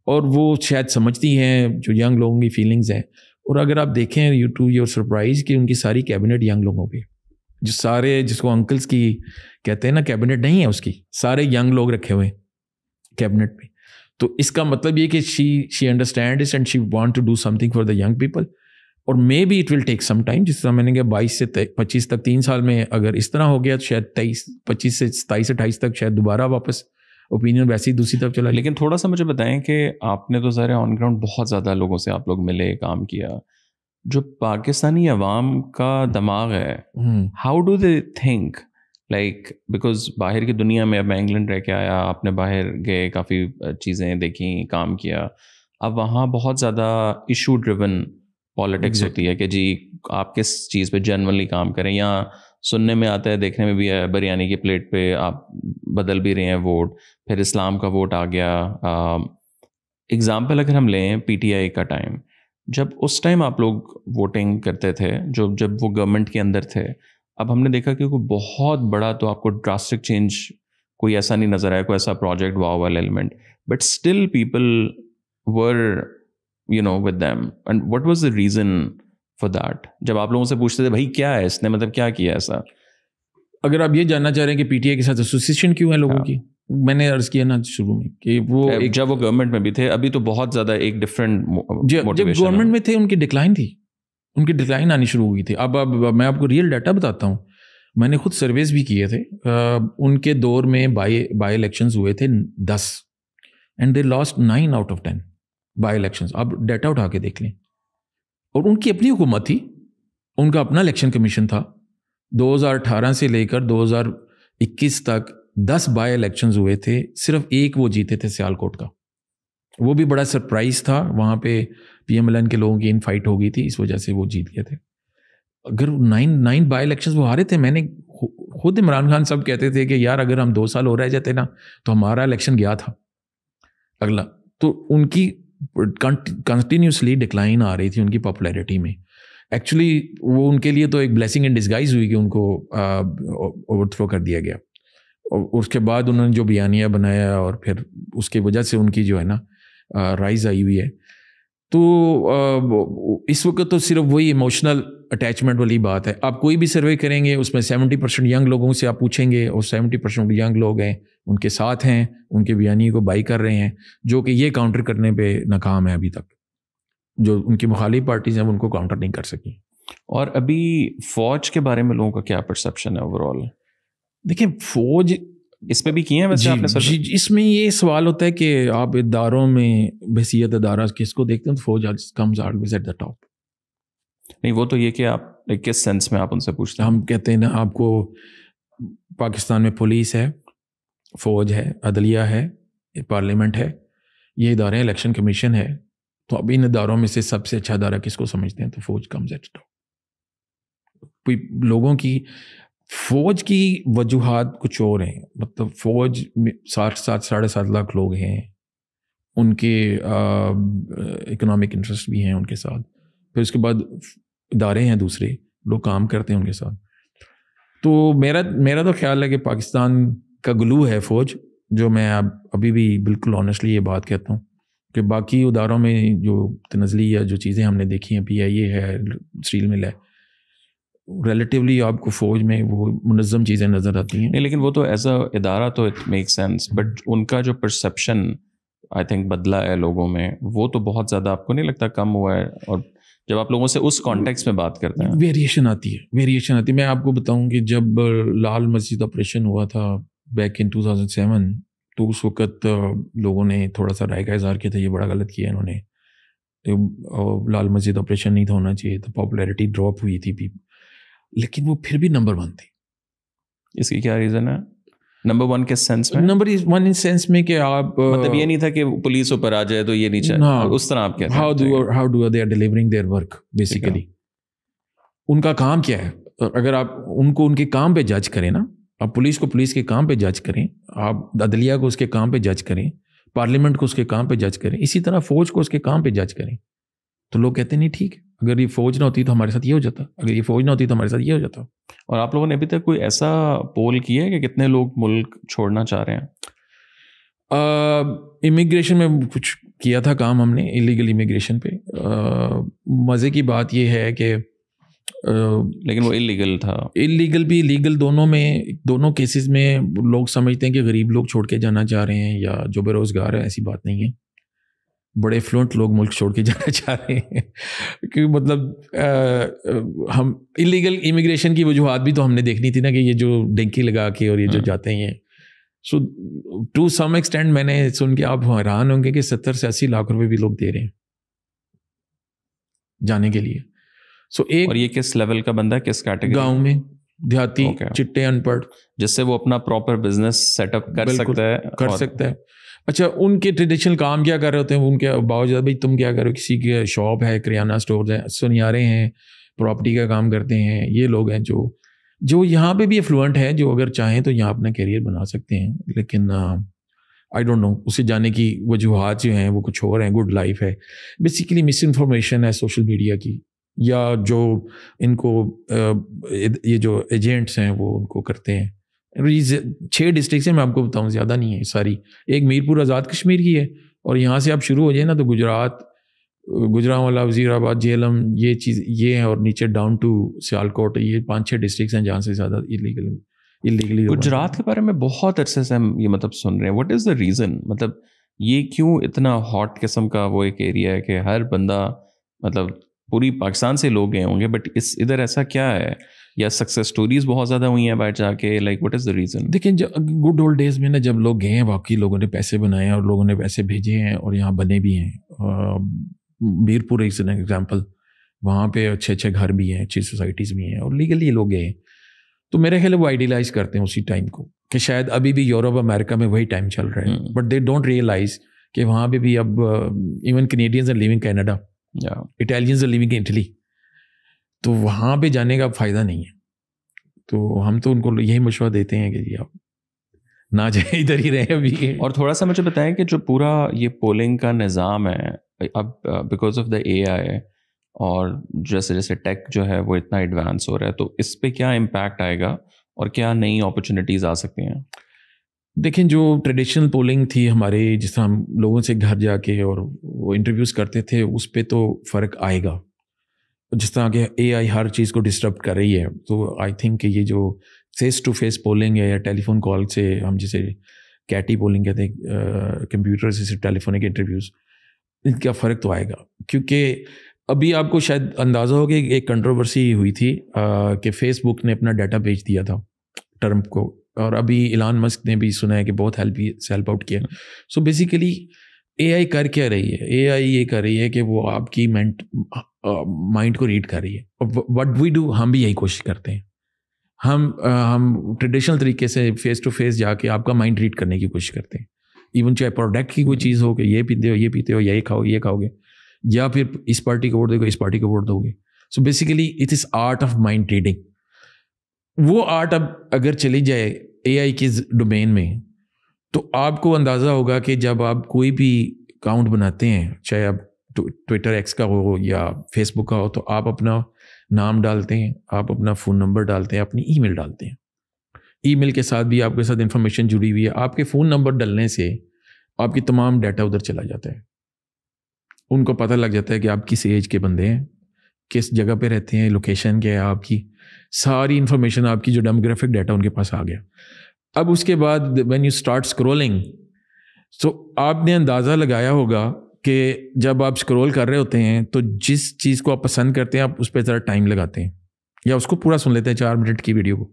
اور وہ شاید سمجھتی ہیں جو ینگ لوگوں کی فیلنگز ہیں. اور اگر آپ دیکھیں یو ٹو یور سرپرائز کہ ان کی ساری کیبنٹ ینگ لوگوں پہ, جو سارے جس کو انکلس کی کہتے ہیں نا, کیبنٹ نہیں ہے اس کی, سارے ینگ لوگ رکھے ہوئے ہیں کیبنٹ میں. تو اس کا مطلب یہ کہ she understand it and she want to do something for the young people. اور maybe it will take some time, جس طرح میں نے کہا 22 سے 25 تک 3 سال میں اگر اس طرح ہو گیا تو شاید 25 سے 27-28 تک شاید دوبارہ واپس اوپینین ویسے ہی دوسری طرف چلا. لیکن تھوڑا سا مجھے بتائیں کہ آپ نے تو ظاہر آن گراؤنڈ بہت زیادہ لوگوں سے آپ لوگ ملے, کام کیا, جو پاکستانی عوام کا دماغ ہے, how do they think like, because باہر کی دنیا میں, اب میں انگلینڈ رہ کے آیا, آپ نے باہر گئے, کافی چیزیں دیکھیں, کام کیا, اب وہاں بہت زیادہ ایشو ڈریون پالیٹکس ہوتی ہے کہ جی آپ کس چیز پہ جنرلی کام کریں. یہاں سننے میں آتا ہے, دیکھنے میں بھی ہے, بریانی کی پلیٹ پہ آپ بدل بھی رہے ہیں ووٹ, پھر اسلام کا ووٹ آ گیا. اگزامپل اگر ہم لیں PTI کا ٹائم, جب اس ٹائم آپ لوگ ووٹنگ کرتے تھے, جب وہ گورنمنٹ کے اندر تھے, اب ہم نے دیکھا کہ کوئی بہت بڑا تو آپ کو ڈراسٹک چینج کوئی ایسا نہیں نظر آیا, کوئی ایسا پروجیکٹ واو والا element, but still people were with them. And what was the reason for that? جب آپ لوگوں سے پوچھتے تھے بھائی کیا ہے اس نے, مطلب کیا کیا ایسا. اگر آپ یہ جاننا چاہ رہے ہیں کہ PTI کے ساتھ ایسوسیشن کیوں ہے لوگوں کی, میں نے عرض کیا نا شروع میں کہ وہ جب وہ گورنمنٹ میں بھی تھے, ابھی تو بہت زیادہ ایک ڈفرینٹ, جب گورنمنٹ میں تھے ان کی ڈکلائن تھی, ان کی ڈکلائن آنی شروع ہوئی تھی. اب میں آپ کو ریئل ڈیٹا بتاتا ہوں, میں نے خود سرویز بھی کیے تھے. ان کے دور میں بائی الیکشنز ہوئے تھے 10 and they last 9 out of 10 by elections. آپ ڈیٹا اٹھا کے دیکھ لیں. اور ان کی اپنی حکومت تھی, ان کا اپنا الیکشن کمیشن تھا. 2018 سے لے کر 2021 تک 10 بائی الیکشنز ہوئے تھے, صرف ایک وہ جیتے تھے سیالکوٹ کا. وہ بھی بڑا سرپرائز تھا, وہاں پہ PMLN کے لوگوں کی ان فائٹ ہو گئی تھی, اس وجہ سے وہ جیت گئے تھے. اگر 9 بائی الیکشنز وہ ہارے تھے, میں نے خود عمران خان صاحب کہتے تھے کہ یار اگر ہم 2 سال ہو رہ جاتے نا تو ہمارا الیکشن گیا تھا اگلا. تو ان کی کنٹینیوسلی ڈکلائن آ رہی تھی ان کی پاپولیرٹی میں. ایکچولی وہ ان کے لیے تو ایک بلیسنگ ان ڈسگائز ہوئی کہ ان کو اوور تھرو کر دیا گیا. اور اس کے بعد انہوں نے جو بیانیہ بنایا, اور پھر اس کی وجہ سے ان کی جو ہے نا رائز آئی ہوئی ہے. تو اس وقت تو صرف وہی ایموشنل اٹیچمنٹ والی بات ہے. آپ کوئی بھی سروے کریں گے اس میں 70% ینگ لوگوں سے آپ پوچھیں گے, اور 70% ینگ لوگ ہیں ان کے ساتھ ہیں, ان کے بیانیے کو بائی کر رہے ہیں, جو کہ یہ کاؤنٹر کرنے پہ ناکام ہے ابھی تک. جو ان کی مخالف پارٹیز ہیں ان کو کاؤنٹر نہیں کر سکی. اور ابھی فوج کے بارے میں لوگوں کا کیا پرسپشن ہے اوور آل؟ دیکھیں فوج اس پہ بھی کیے ہیں ویسے آپ نے. جی اس میں یہ سوال ہوتا ہے کہ آپ اداروں میں بحیثیت ادارہ کس کو دیکھتے ہیں, تو فوج comes always at the top. نہیں وہ تو یہ کہ آپ کس سینس میں آپ ان سے پوچھتے ہیں. ہم کہتے ہیں نا آپ کو پاکستان میں پولیس ہے, فوج ہے, عدلیہ ہے, پارلیمنٹ ہے, یہ ادارے ہیں, الیکشن کمیشن ہے. تو اب ان اداروں میں سے سب سے اچھا ادارہ کس کو سمجھتے ہیں, تو فوج کمز ایٹ دا ٹاپ. لوگوں کی فوج کی وجوہات کچھ اور ہیں. مطلب فوج میں 7.5 لاکھ لوگ ہیں, ان کے اکنامک انٹرسٹ بھی ہیں ان کے ساتھ. پھر اس کے بعد ادارے ہیں دوسرے, لوگ کام کرتے ہیں ان کے ساتھ. تو میرا تو خیال ہے کہ پاکستان کا گلو ہے فوج, جو میں ابھی بھی بالکل آنیسٹلی یہ بات کہتا ہوں کہ باقی اداروں میں جو تنزلی یا جو چیزیں ہم نے دیکھی ہیں, PIA ہے, اسٹیل مل ہے, ریلیٹیولی آپ کو فوج میں وہ منظم چیزیں نظر آتی ہیں. نہیں لیکن وہ تو ایز اے ادارہ تو it make sense, but in کا جو پرسیپشن آئی تھنک بدلا ہے لوگوں میں, وہ تو بہت زیادہ آپ کو نہیں لگتا کم ہوا ہے؟ اور جب آپ لوگوں سے اس کانٹیکس میں بات کرتے ہیں, ویریشن آتی ہے. میں آپ کو بتاؤں کہ جب لال مسجد آپریشن ہوا تھا بیک ان 2007, تو اس وقت لوگوں نے تھوڑا سا رائے کا اظہار کیا تھا یہ بڑا غلط کیا انہوں نے, لال مسجد آپریشن نہیں تھا ہونا چاہیے, تو پاپولیرٹی ڈراپ ہوئی تھی, لیکن وہ پھر بھی نمبر 1 تھی. اس کی کیا ریزن ہے؟ نمبر 1 کس سینس میں؟ نمبر 1 ان سینس میں کہ آپ مطلب یہ نہیں تھا کہ پولیس اوپر آ جائے تو یہ نیچے اس طرح آپ کہتے ہیں how do they are delivering their work basically. ان کا کام کیا ہے؟ اگر آپ ان کو ان کے کام پہ جج کریں نا, آپ پولیس کو پولیس کے کام پہ جج کریں, آپ عدلیہ کو اس کے کام پہ جج کریں, پارلیمنٹ کو اس کے کام پہ جج کریں, اسی طرح فوج کو اس کے کام پہ جج کریں, تو لوگ کہتے ہیں نہیں ٹھیک ہے, اگر یہ فوج نہ ہوتی تو ہمارے ساتھ یہ ہو جاتا, اگر یہ فوج نہ ہوتی تو ہمارے ساتھ یہ ہو جاتا. اور آپ لوگوں نے ابھی تک کوئی ایسا پول کیا ہے کہ کتنے لوگ ملک چھوڑنا چاہ رہے ہیں؟ امیگریشن میں کچھ کیا تھا کام ہم نے, ایلیگل امیگریشن پہ. مزے کی بات یہ ہے کہ لیکن وہ اللیگل تھا. اللیگل بھی لیگل دونوں میں, دونوں کیسز میں لوگ سمجھتے ہیں کہ غریب لوگ چھوڑ کے جانا چاہ رہے ہیں یا جو بے روزگار ہے, ایسی بات نہیں ہے. بڑے فلوئنٹ لوگ ملک چھوڑ کے جانا چاہ رہے ہیں, کہ مطلب ہم اللیگل امیگریشن کی وجوہات بھی تو ہم نے دیکھنی تھی نا, کہ یہ جو ڈنکی لگا کے اور یہ جو جاتے ہیں. سو ٹو سم ایکسٹینٹ میں نے سن کے آپ حیران ہوں گے کہ 70 سے 80 لاکھ روپے بھی لوگ دے رہے ہیں جانے کے لیے. سو ایک, اور یہ کس لیول کا بندہ ہے, کس کیٹیگری؟ گاؤں میں دیہاتی چٹے ان پڑھ, جس سے وہ اپنا پراپر بزنس سیٹ اپ کر سکتا ہے. اچھا, ان کے ٹریڈیشنل کام کیا کر رہے ہوتے ہیں ان کے باوجود, بھائی تم کیا کرو, کسی کے شاپ ہے, کریانہ اسٹور ہے, سنیارے ہیں, پراپرٹی کا کام کرتے ہیں. یہ لوگ ہیں جو یہاں پہ بھی افلوئنٹ ہے, جو اگر چاہیں تو یہاں اپنا کیریئر بنا سکتے ہیں. لیکن آئی ڈونٹ نو اسے جانے کی وجوہات جو ہیں وہ کچھ اور ہیں. گڈ لائف ہے, بیسیکلی مس انفارمیشن ہے سوشل میڈیا کی, یا جو ان کو یہ جو ایجنٹس ہیں وہ ان کو کرتے ہیں. 6 ڈسٹرکٹس ہیں, میں آپ کو بتاؤں زیادہ نہیں ہے ساری. ایک میرپور آزاد کشمیر کی ہے, اور یہاں سے آپ شروع ہو جائیں نا تو گجرات, گجرانوالا, وزیر آباد, جہلم, یہ چیز یہ ہیں, اور نیچے ڈاؤن ٹو سیالکوٹ, یہ 5-6 ڈسٹرکٹس ہیں جہاں سے زیادہ اللیگلی. گجرات کے بارے میں بہت عرصے سے ہم یہ مطلب سن رہے ہیں. What is the reason? مطلب یہ کیوں اتنا ہاٹ قسم کا وہ ایک ایریا ہے کہ ہر بندہ, مطلب پوری پاکستان سے لوگ گئے ہوں گے, بٹ ادھر ایسا کیا ہے؟ یا سکسیس سٹوریز بہت زیادہ ہوئی ہیں باہر جا کے, like what is the reason? دیکھیں, گڈ اولڈ ڈیز میں نا جب لوگ گئے ہیں, واقعی لوگوں نے پیسے بنائے ہیں اور لوگوں نے پیسے بھیجے ہیں اور یہاں بنے بھی ہیں. میرپور ایک ایگزامپل, وہاں پہ اچھے گھر بھی ہیں, اچھی سوسائٹیز بھی ہیں, اور لیگلی لوگ گئے ہیں. تو میرے خیال ہے وہ آئیڈیلائز کرتے ہیں اسی ٹائم کو, کہ شاید ابھی بھی یورپ امریکہ میں وہی ٹائم چل رہا ہے, بٹ دے ڈونٹ ریئلائز کہ وہاں پہ بھی اب even Canadians are living Canada, Italians are living Italy, تو وہاں پہ جانے کا فائدہ نہیں ہے. تو ہم تو ان کو یہی مشورہ دیتے ہیں کہ جی آپ نہ جائیں, ادھر ہی رہیں ابھی. اور تھوڑا سا مجھے بتائیں کہ جو پورا یہ پولنگ کا نظام ہے اب, بیکاز آف دا AI اور جیسے جیسے ٹیک جو ہے وہ اتنا ایڈوانس ہو رہا ہے, تو اس پہ کیا امپیکٹ آئے گا اور کیا نئی اپرچونیٹیز آ سکتی ہیں؟ دیکھیں, جو ٹریڈیشنل پولنگ تھی ہمارے, جس طرح ہم لوگوں سے گھر جا کے اور وہ انٹرویوز کرتے تھے, اس پہ تو فرق آئے گا. جس طرح کہ AI ہر چیز کو ڈسٹرب کر رہی ہے, تو آئی تھنک کہ یہ جو فیس ٹو فیس پولنگ ہے یا ٹیلی فون کال سے, ہم جسے کیٹی پولنگ کہتے ہیں, کمپیوٹر سے ٹیلیفونک انٹرویوز, ان کا فرق تو آئے گا. کیونکہ ابھی آپ کو شاید اندازہ ہو کہ ایک کنٹروورسی ہوئی تھی کہ فیس بک نے اپنا ڈیٹا بیچ دیا تھا ٹرمپ کو, اور ابھی ایلان مسک نے بھی سنا ہے کہ بہت ہیلپ آؤٹ کیا. سو بیسیکلی AI کر کیا رہی ہے؟ AI یہ کر رہی ہے کہ وہ آپ کی مائنڈ کو ریڈ کر رہی ہے. وٹ وی ڈو, ہم بھی یہی کوشش کرتے ہیں. ہم ٹریڈیشنل طریقے سے فیس ٹو فیس جا کے آپ کا مائنڈ ریڈ کرنے کی کوشش کرتے ہیں. ایون چاہے پروڈکٹ کی کوئی چیز ہو کہ یہ پیتے ہو, یہ کھاؤ گے, یا پھر اس پارٹی کو ووٹ دو گے, اس پارٹی کو ووٹ دو گے. So basically it is art of mind reading. وہ آرٹ اب اگر چلی جائے AI کی ڈومین میں, تو آپ کو اندازہ ہوگا کہ جب آپ کوئی بھی اکاؤنٹ بناتے ہیں, چاہے آپ ٹویٹر ایکس کا ہو یا فیس بک کا ہو, تو آپ اپنا نام ڈالتے ہیں, آپ اپنا فون نمبر ڈالتے ہیں, اپنی ای میل ڈالتے ہیں. ای میل کے ساتھ بھی آپ کے ساتھ انفارمیشن جڑی ہوئی ہے. آپ کے فون نمبر ڈلنے سے آپ کی تمام ڈیٹا ادھر چلا جاتا ہے. ان کو پتہ لگ جاتا ہے کہ آپ کس ایج کے بندے ہیں, کس جگہ پہ رہتے ہیں, لوکیشن کیا ہے آپ کی, ساری انفارمیشن آپ کی جو ڈیموگرافک ڈیٹا ان کے پاس آ گیا. اب اس کے بعد وین یو اسٹارٹ اسکرولنگ, تو آپ نے اندازہ لگایا ہوگا کہ جب آپ اسکرول کر رہے ہوتے ہیں تو جس چیز کو آپ پسند کرتے ہیں آپ اس پہ ذرا ٹائم لگاتے ہیں یا اس کو پورا سن لیتے ہیں 4 منٹ کی ویڈیو کو,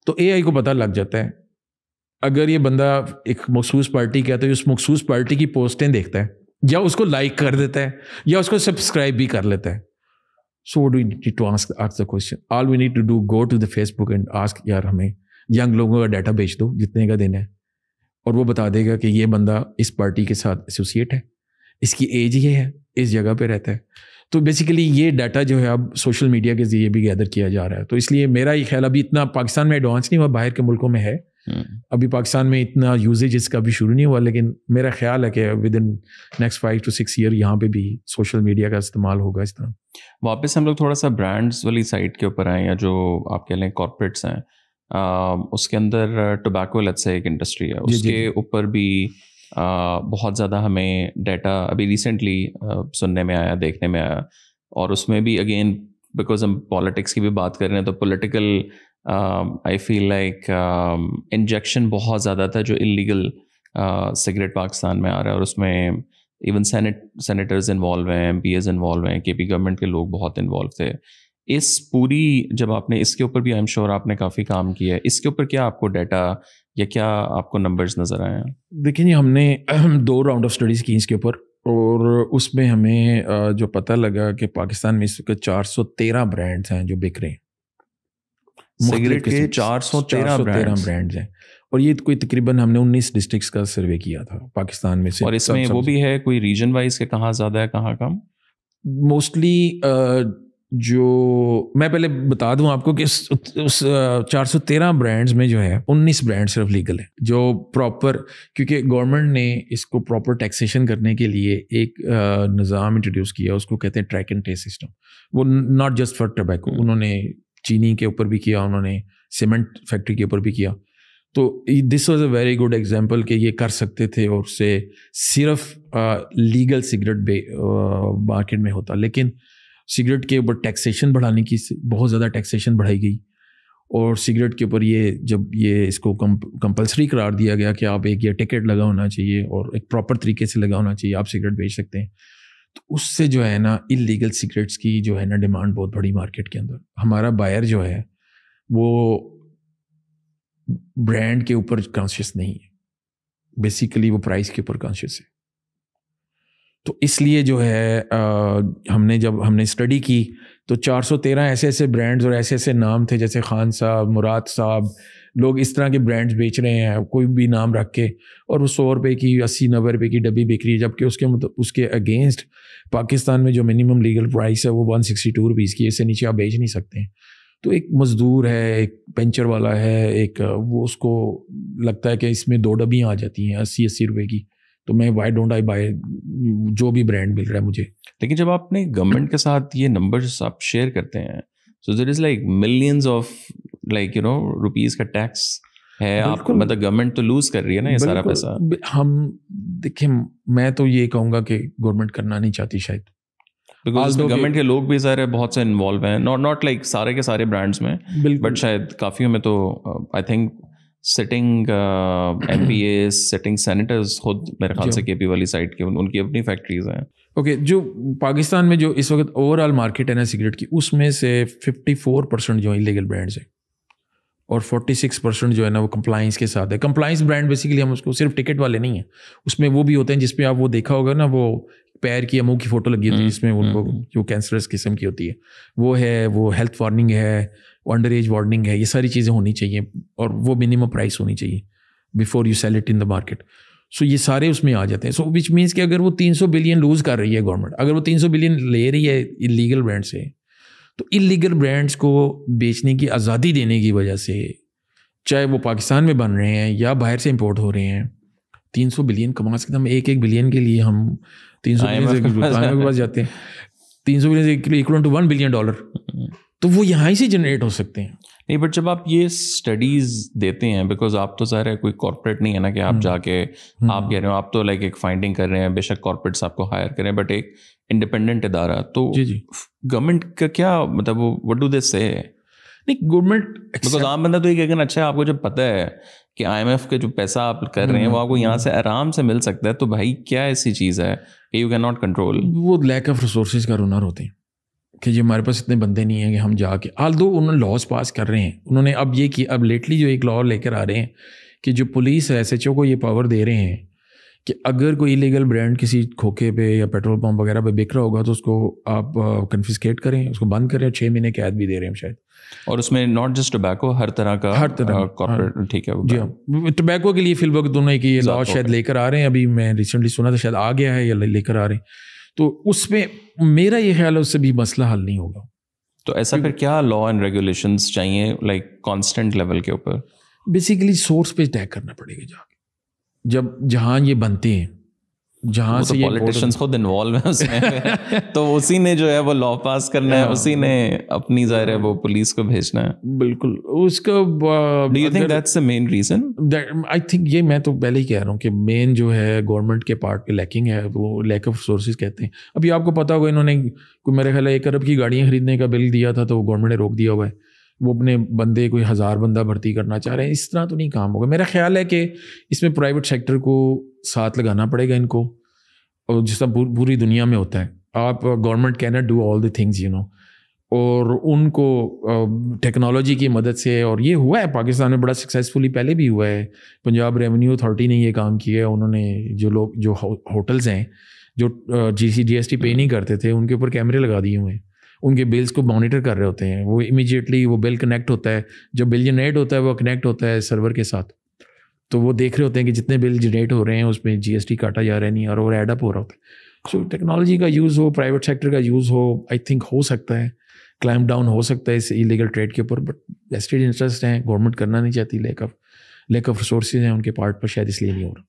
تو اے آئی کو پتہ لگ جاتا ہے اگر یہ بندہ ایک مخصوص پارٹی کا ہے تو اس مخصوص پارٹی کی پوسٹیں دیکھتا ہے یا اس کو لائک کر دیتا ہے یا اس کو سبسکرائب بھی کر لیتا ہے. So we need to ask the question, all we need to do go to the Facebook and ask, یار ہمیں ینگ لوگوں کا ڈیٹا بیچ دو جتنے کا دینا ہے, اور وہ بتا دے گا کہ یہ بندہ اس پارٹی کے ساتھ ایسوسیٹ ہے, اس کی ایج یہ ہے, اس جگہ پہ رہتا ہے. تو بیسیکلی یہ ڈیٹا جو ہے اب سوشل میڈیا کے ذریعے بھی گیدر کیا جا رہا ہے. تو اس لیے میرا یہ خیال ابھی اتنا پاکستان میں ایڈوانس نہیں ہوا, باہر کے ملکوں میں ہے, ابھی پاکستان میں اتنا یوزیج اس کا بھی شروع نہیں ہوا, لیکن میرا خیال ہے کہ within next 5 to 6 year یہاں پہ بھی سوشل میڈیا کا استعمال ہوگا اس طرح. واپس ہم لوگ تھوڑا سا برانڈس والی سائٹ کے اوپر آئیں, یا جو آپ کہہ لیں کارپوریٹس ہیں, اس کے اندر ٹوبیکو لیٹس سے ایک انڈسٹری ہے, اس کے اوپر بھی بہت زیادہ ہمیں ڈیٹا ابھی ریسنٹلی سننے میں آیا, دیکھنے میں آیا, اور اس میں بھی اگین بیکاز ہم پالیٹکس کی بھی بات کر رہے ہیں تو پولیٹیکل آئی فیل لائک انجیکشن بہت زیادہ تھا جو انلیگل سگریٹ پاکستان میں آ رہا ہے, اور اس میں ایون سینیٹرز انوالو ہیں, ایم پی ایز انوالو ہیں, کے پی گورنمنٹ کے لوگ بہت انوالو تھے. اس پوری جب آپ نے اس کے اوپر بھی آئی ایم شیور آپ نے کافی کام کیا ہے, اس کے اوپر کیا آپ کو ڈیٹا یا کیا آپ کو نمبرز نظر آئے ہیں؟ دیکھیں جی, ہم نے 2 راؤنڈ آف اسٹڈیز کی اس کے اوپر, اور اس میں ہمیں جو پتہ لگا کہ پاکستان میں اس وقت 413 برانڈس ہیں جو بک رہے ہیں, سگریٹ کے 413 برانڈز ہیں, اور یہ کوئی تقریباً ہم نے 19 ڈسٹرکٹس کا سروے کیا تھا پاکستان میں سے. اور اس میں وہ بھی ہے کوئی ریجن وائز کہ کہاں زیادہ ہے کہاں کم؟ موسٹلی جو میں پہلے بتا دوں آپ کو کہ اس 413 برانڈز میں جو ہے 19 برانڈ صرف لیگل ہیں, جو پراپر, کیونکہ گورنمنٹ نے اس کو پراپر ٹیکسیشن کرنے کے لیے ایک نظام انٹروڈیوس کیا, اس کو کہتے ہیں ٹریک اینڈ ٹریس سسٹم. وہ ناٹ جسٹ فار ٹبیکو, انہوں نے چینی کے اوپر بھی کیا, انہوں نے سیمنٹ فیکٹری کے اوپر بھی کیا. تو this was a very good example کہ یہ کر سکتے تھے, اور اس سے صرف لیگل سگریٹ مارکیٹ میں ہوتا. لیکن سگریٹ کے اوپر ٹیکسیشن بڑھانے کی بہت زیادہ ٹیکسیشن بڑھائی گئی, اور سگریٹ کے اوپر یہ جب یہ اس کو کمپلسری قرار دیا گیا کہ آپ ایک یہ ٹکٹ لگا ہونا چاہیے اور ایک پراپر طریقے سے لگا ہونا چاہیے, آپ سگریٹ بیچ سکتے ہیں, تو اس سے جو ہے نا انلیگل سگریٹس کی جو ہے نا ڈیمانڈ بہت بڑی مارکیٹ کے اندر. ہمارا بائر جو ہے وہ برانڈ کے اوپر کانشیس نہیں ہے, بیسیکلی وہ پرائز کے اوپر کانشیس ہے. تو اس لیے جو ہے جب ہم نے اسٹڈی کی تو 413 ایسے برانڈز اور ایسے نام تھے, جیسے خان صاحب, مراد صاحب, لوگ اس طرح کے برانڈز بیچ رہے ہیں کوئی بھی نام رکھ کے, اور وہ 100 روپے کی 80-90 روپے کی ڈبی بک رہی ہے, جبکہ اس کے اگینسٹ پاکستان میں جو منیمم لیگل پرائس ہے وہ 162 روپیز کی, اس سے نیچے آپ بیچ نہیں سکتے ہیں. تو ایک مزدور ہے, ایک پنچر والا ہے, ایک وہ اس کو لگتا ہے کہ اس میں 2 ڈبیاں آ جاتی ہیں 80 روپے کی, تو میں وائی ڈونٹ آئی بائی جو بھی برانڈ مل رہا ہے مجھے. لیکن جب آپ نے گورنمنٹ کے ساتھ یہ نمبرز آپ شیئر کرتے ہیں, so there is like millions of like you know rupees کا ٹیکس ہے, آپ مطلب گورنمنٹ تو لوز کر رہی ہے نا یہ سارا پیسہ. ہم دیکھیں, میں تو یہ کہوں گا کہ گورنمنٹ کرنا نہیں چاہتی شاید, بیکاز گورنمنٹ کے لوگ بھی ظاہر بہت سے انوالو ہیں, ناٹ لائک سارے کے سارے برانڈس میں, بٹ شاید کافیوں میں تو I think sitting MPs, sitting senators خود میرے خیال سے کے پی والی سائڈ کے ان کی اپنی فیکٹریز ہیں. اوکے, جو پاکستان میں جو اس وقت اوور آل مارکیٹ ہے نا سگریٹ کی, اس میں سے 54% جو انلیگل برانڈز ہیں اور 46% جو ہے نا وہ کمپلائنس کے ساتھ ہے. کمپلائنس برانڈ بیسیکلی ہم اس کو صرف ٹکٹ والے نہیں ہیں, اس میں وہ بھی ہوتے ہیں جس پہ آپ وہ دیکھا ہوگا نا, وہ پیر کی یا منہ کی فوٹو لگی ہوتی ہے جس میں ان کو جو کینسرس قسم کی ہوتی ہے وہ ہے, وہ ہیلتھ وارننگ ہے, وہ انڈر ایج وارننگ ہے, یہ ساری چیزیں ہونی چاہیے, اور وہ منیمم پرائس ہونی چاہیے before you sell it in the market. So یہ سارے اس میں آ جاتے ہیں. سو وچ مینس کہ اگر وہ 300 بلین لوز کر رہی ہے گورنمنٹ, اگر وہ 300 بلین لے رہی ہے انلیگل برانڈ سے, تو انلیگل برانڈس کو بیچنے کی آزادی دینے کی وجہ سے, چاہے وہ پاکستان میں بن رہے ہیں یا باہر سے امپورٹ ہو رہے ہیں, 300 بلین کما سکتے ہیں. ہم 1 بلین کے لیے ہم 300 بلین کے پاس جاتے ہیں, 300 بلین ایکویلنٹ ٹو $1 بلین, تو وہ یہاں ہی سے جنریٹ ہو سکتے ہیں. نہیں بٹ جب آپ یہ اسٹڈیز دیتے ہیں, بیکاز آپ تو ظاہر ہے کوئی کارپوریٹ نہیں ہے نا کہ آپ جا کے آپ کہہ رہے ہو, آپ تو لائک ایک فائنڈنگ کر رہے ہیں, بے شک کارپوریٹس آپ کو ہائر کریں, بٹ ایک انڈیپینڈنٹ ادارہ, تو گورنمنٹ کا کیا مطلب, وٹ ڈو دے سے؟ نہیں گورنمنٹ بیکاز عام بندہ تو یہ کہ اچھا آپ کو جب پتہ ہے کہ آئی ایم ایف کے جو پیسہ آپ کر رہے ہیں وہ آپ کو یہاں سے آرام سے مل سکتا ہے, تو بھائی کیا ایسی چیز ہے کہ یو کین ناٹ کنٹرول؟ وہ لیک آف ریسورسز کا رونر ہوتے ہیں کہ جی ہمارے پاس اتنے بندے نہیں ہیں کہ ہم جا کے, آلدو انہوں نے لاز پاس کر رہے ہیں, انہوں نے اب یہ کی, اب لیٹلی جو ایک لا لے کر آ رہے ہیں کہ جو پولیس ہے ایس ایچ او کو یہ پاور دے رہے ہیں کہ اگر کوئی ایلیگل برانڈ کسی کھوکے پہ یا پیٹرول پمپ وغیرہ پہ بک رہا ہوگا تو اس کو آپ کنفسکیٹ کریں, اس کو بند کریں, 6 مہینے قید بھی دے رہے ہیں شاید. اور اس میں ناٹ جسٹ ٹوبیکو, ہر طرح کا کارپوریٹ, ٹھیک ہے جی ہاں, ٹوبیکو کے لیے فی الوقت دونوں کی یہ لا شاید لے کر آ رہے ہیں, ابھی میں ریسنٹلی سنا تھا شاید آ گیا ہے یا لے کر آ رہے ہیں, تو اس میں میرا یہ خیال ہے اس سے بھی مسئلہ حل نہیں ہوگا. تو ایسا پھر کیا لا اینڈ ریگولیشنس چاہیے لائک کانسٹنٹ لیول کے اوپر؟ بیسیکلی سورس پہ اٹیک کرنا پڑے گا جا کے, جب جہاں یہ بنتے ہیں, جہاں سے پولیٹیشنز خود انوالو ہیں اس میں, تو اسی نے جو ہے وہ لا پاس کرنا ہے, اسی نے اپنی ظاہر ہے وہ پولیس کو بھیجنا ہے. بالکل, اس کا do you think that's the main reason? I think یہ میں تو پہلے ہی کہہ رہا ہوں کہ مین جو ہے گورنمنٹ کے پارٹ پہ لیکنگ ہے, وہ لیک آف ریسورسز کہتے ہیں. ابھی آپ کو پتا ہوگا انہوں نے میرے خیال ہے 1 ارب کی گاڑیاں خریدنے کا بل دیا تھا, تو گورنمنٹ نے روک دیا ہوا ہے. وہ اپنے بندے کوئی 1000 بندہ بھرتی کرنا چاہ رہے ہیں, اس طرح تو نہیں کام ہوگا. میرا خیال ہے کہ اس میں پرائیویٹ سیکٹر کو ساتھ لگانا پڑے گا ان کو, اور جس طرح پوری دنیا میں ہوتا ہے. آپ government can not do all the things you know, اور ان کو ٹیکنالوجی کی مدد سے, اور یہ ہوا ہے پاکستان میں بڑا سکسیزفلی, پہلے بھی ہوا ہے. پنجاب ریونیو اتھارٹی نے یہ کام کیا ہے, انہوں نے جو لوگ جو ہوٹلز ہیں جو جی ایس ٹی پے نہیں کرتے تھے ان کے اوپر کیمرے لگا دیے ہوئے ہیں, ان کے بلز کو مانیٹر کر رہے ہوتے ہیں. وہ امیجیٹلی وہ بل کنیکٹ ہوتا ہے, جب بل جنریٹ ہوتا ہے وہ کنیکٹ ہوتا ہے سرور کے ساتھ, تو وہ دیکھ رہے ہوتے ہیں کہ جتنے بل جنریٹ ہو رہے ہیں اس میں جی ایس ٹی کاٹا جا رہا ہے نہیں, اور وہ ایڈ اپ ہو رہا ہوتا ہے. سو ٹیکنالوجی کا یوز ہو, پرائیویٹ سیکٹر کا یوز ہو, آئی تھنک ہو سکتا ہے, کلائم ڈاؤن ہو سکتا ہے اس ایلیگل ٹریڈ کے اوپر. بٹ ویسٹڈ انٹرسٹ ہیں, گورنمنٹ کرنا نہیں چاہتی, لیک آف ریسورسز ہیں ان کے پارٹ پر, شاید اس لیے نہیں ہو رہا.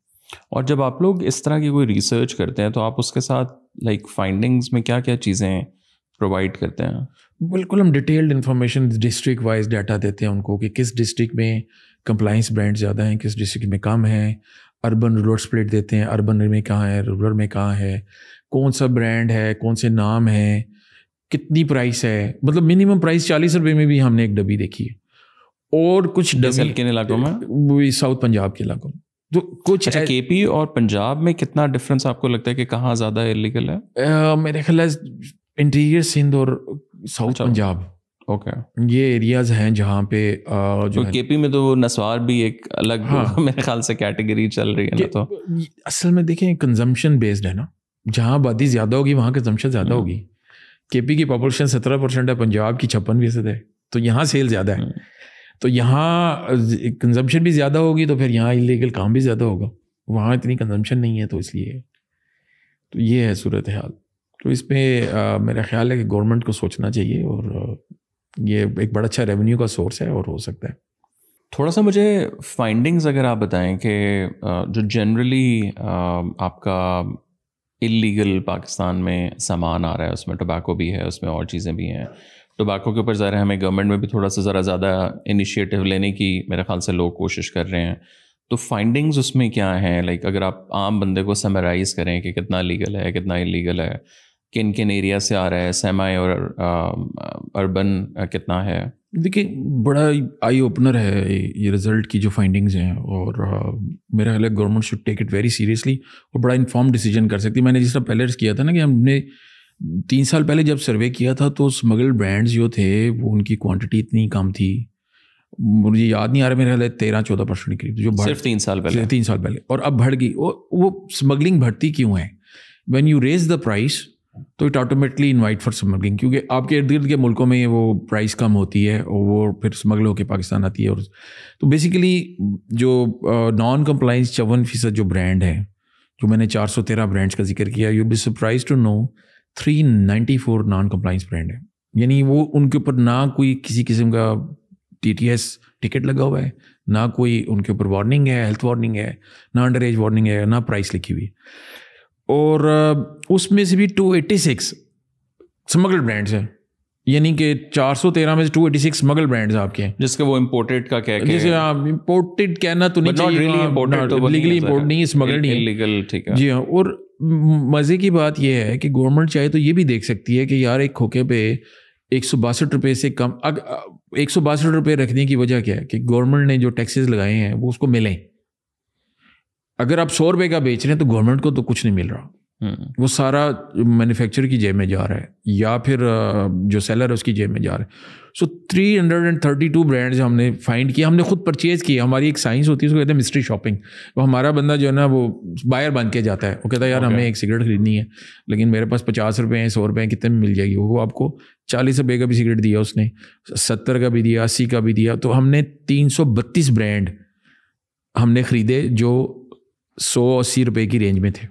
اور جب آپ لوگ اس طرح کی کوئی ریسرچ کرتے ہیں تو آپ اس کے ساتھ لائک فائنڈنگز میں کیا کیا چیزیں پرووائڈ کرتے ہیں؟ بالکل, ہم detailed information district wise data دیتے ہیں ان کو کہ کس ڈسٹرکٹ میں کمپلائنس برانڈ زیادہ ہیں, کس ڈسٹرکٹ میں کم ہیں. اربن رورل اسپلٹ دیتے ہیں, اربن میں کہاں ہے, رورل میں کہاں ہے, کون سا برانڈ ہے, کون سے نام ہیں, کتنی پرائس ہے. مطلب منیمم پرائس 40 روپے میں بھی ہم نے ایک ڈبی دیکھی ہے. اور کچھ ڈبی کن علاقوں میں, وہ ساؤتھ پنجاب کے علاقوں میں, تو کچھ کے پی اور پنجاب میں کتنا ڈفرینس آپ کو لگتا ہے کہ کہاں زیادہ ایلیگل ہے؟ میرے خیال ہے انٹیریئر سندھ اور ساؤتھ پنجاب, اوکے, یہ ایریاز ہیں جہاں پہ جو کے پی میں تو وہ نسوار بھی ایک الگ میرے خیال سے کیٹیگری چل رہی ہے نا. تو اصل میں دیکھیں کنزمپشن بیسڈ ہے نا, جہاں آبادی زیادہ ہوگی وہاں کنزمپشن زیادہ ہوگی. کے پی کی پاپولیشن 17% ہے, پنجاب کی 56% ہے, تو یہاں سیل زیادہ ہے, تو یہاں کنزمپشن بھی زیادہ ہوگی, تو پھر یہاں انلیگل کام بھی زیادہ ہوگا. وہاں اتنی کنزمپشن نہیں ہے, تو اس لیے تو یہ ہے صورت حال. تو اس پہ میرا خیال ہے کہ گورنمنٹ کو سوچنا چاہیے, اور یہ ایک بڑا اچھا ریونیو کا سورس ہے اور ہو سکتا ہے. تھوڑا سا مجھے فائنڈنگز اگر آپ بتائیں کہ جو جنرلی آپ کا اللیگل پاکستان میں سامان آ رہا ہے, اس میں ٹوبیکو بھی ہے, اس میں اور چیزیں بھی ہیں. ٹوبیکو کے اوپر ظاہر ہے ہمیں گورنمنٹ میں بھی تھوڑا سا ذرا زیادہ انیشیٹو لینے کی میرے خیال سے لوگ کوشش کر رہے ہیں. تو فائنڈنگز اس میں کیا ہیں؟ لائک اگر آپ عام بندے کو سمرائز کریں کہ کتنا لیگل ہے, کتنا انلیگل ہے, کن کن ایریا سے آ رہا ہے, سیمائی اور اربن کتنا ہے؟ دیکھیے بڑا آئی اوپنر ہے یہ رزلٹ کی جو فائنڈنگز ہیں, اور میرا خیال ہے government should take it very seriously اور بڑا انفارم ڈیسیجن کر سکتی. میں نے جس طرح پہلے کیا تھا نا کہ ہم نے 3 سال پہلے جب سروے کیا تھا تو اسمگل برانڈز جو تھے وہ ان کی کوانٹٹی اتنی کم تھی, مجھے یاد نہیں آ رہا, میرے خیال ہے 13-14% قریب, جو صرف 3 سال پہلے, اور اب بڑھ گئی. وہ اسمگلنگ بڑھتی کیوں ہے؟ When you raise the price تو it automatically invite for smuggling, کیونکہ آپ کے ارد گرد کے ملکوں میں وہ پرائز کم ہوتی ہے اور وہ پھر اسمگل ہو کے پاکستان آتی ہے. اور تو بیسیکلی جو نان کمپلائنس 54% جو برانڈ ہے, جو میں نے 413 برانڈس کا ذکر کیا, you be surprise to know 394 non compliance brand ہے. یعنی وہ ان کے اوپر نہ کوئی کسی قسم کا ٹی ٹی ایس ٹکٹ لگا ہوا ہے, نہ کوئی ان کے اوپر وارننگ ہے, ہیلتھ وارننگ ہے, نہ انڈر ایج وارننگ ہے, نہ پرائس لکھی ہوئی. اور اس میں سے بھی 286 اسمگلڈ برانڈس ہیں. یعنی کہ 413 میں سے 286 اسمگل برانڈز آپ کے ہیں, جس کا وہ امپورٹڈ کا کہہ کے, جیسے امپورٹڈ کہنا تو نہیں چاہیے, لیگلی امپورٹ نہیں, اسمگل نہیں لیگل, ٹھیک ہے. جی ہاں. اور مزے کی بات یہ ہے کہ گورنمنٹ چاہے تو یہ بھی دیکھ سکتی ہے کہ یار ایک کھوکے پہ 162 روپے سے کم, 162 روپے رکھنے کی وجہ کیا ہے کہ گورنمنٹ نے جو ٹیکسز لگائے ہیں وہ اس کو ملیں. اگر آپ 100 روپے کا بیچ رہے ہیں تو گورنمنٹ کو تو کچھ نہیں مل رہا, وہ سارا مینوفیکچر کی جیب میں جا رہا ہے یا پھر جو سیلر ہے اس کی جیب میں جا رہا ہے. سو 332 برانڈز ہم نے فائنڈ کیا, ہم نے خود پرچیز کیا. ہماری ایک سائنس ہوتی ہے, اس کو کہتے ہیں مسٹری شاپنگ. وہ ہمارا بندہ جو ہے نا وہ بائر بن کے جاتا ہے, وہ کہتا ہے یار ہمیں ایک سگریٹ خریدنی ہے لیکن میرے پاس 50 روپے ہیں, 100 روپے ہیں, کتنے میں مل جائے گی. وہ آپ کو 40 روپے کا بھی سگریٹ دیا اس نے, 70 کا بھی دیا, 80 کا بھی دیا. تو ہم نے 332 برانڈ ہم نے خریدے جو 180 روپے کی رینج میں تھے,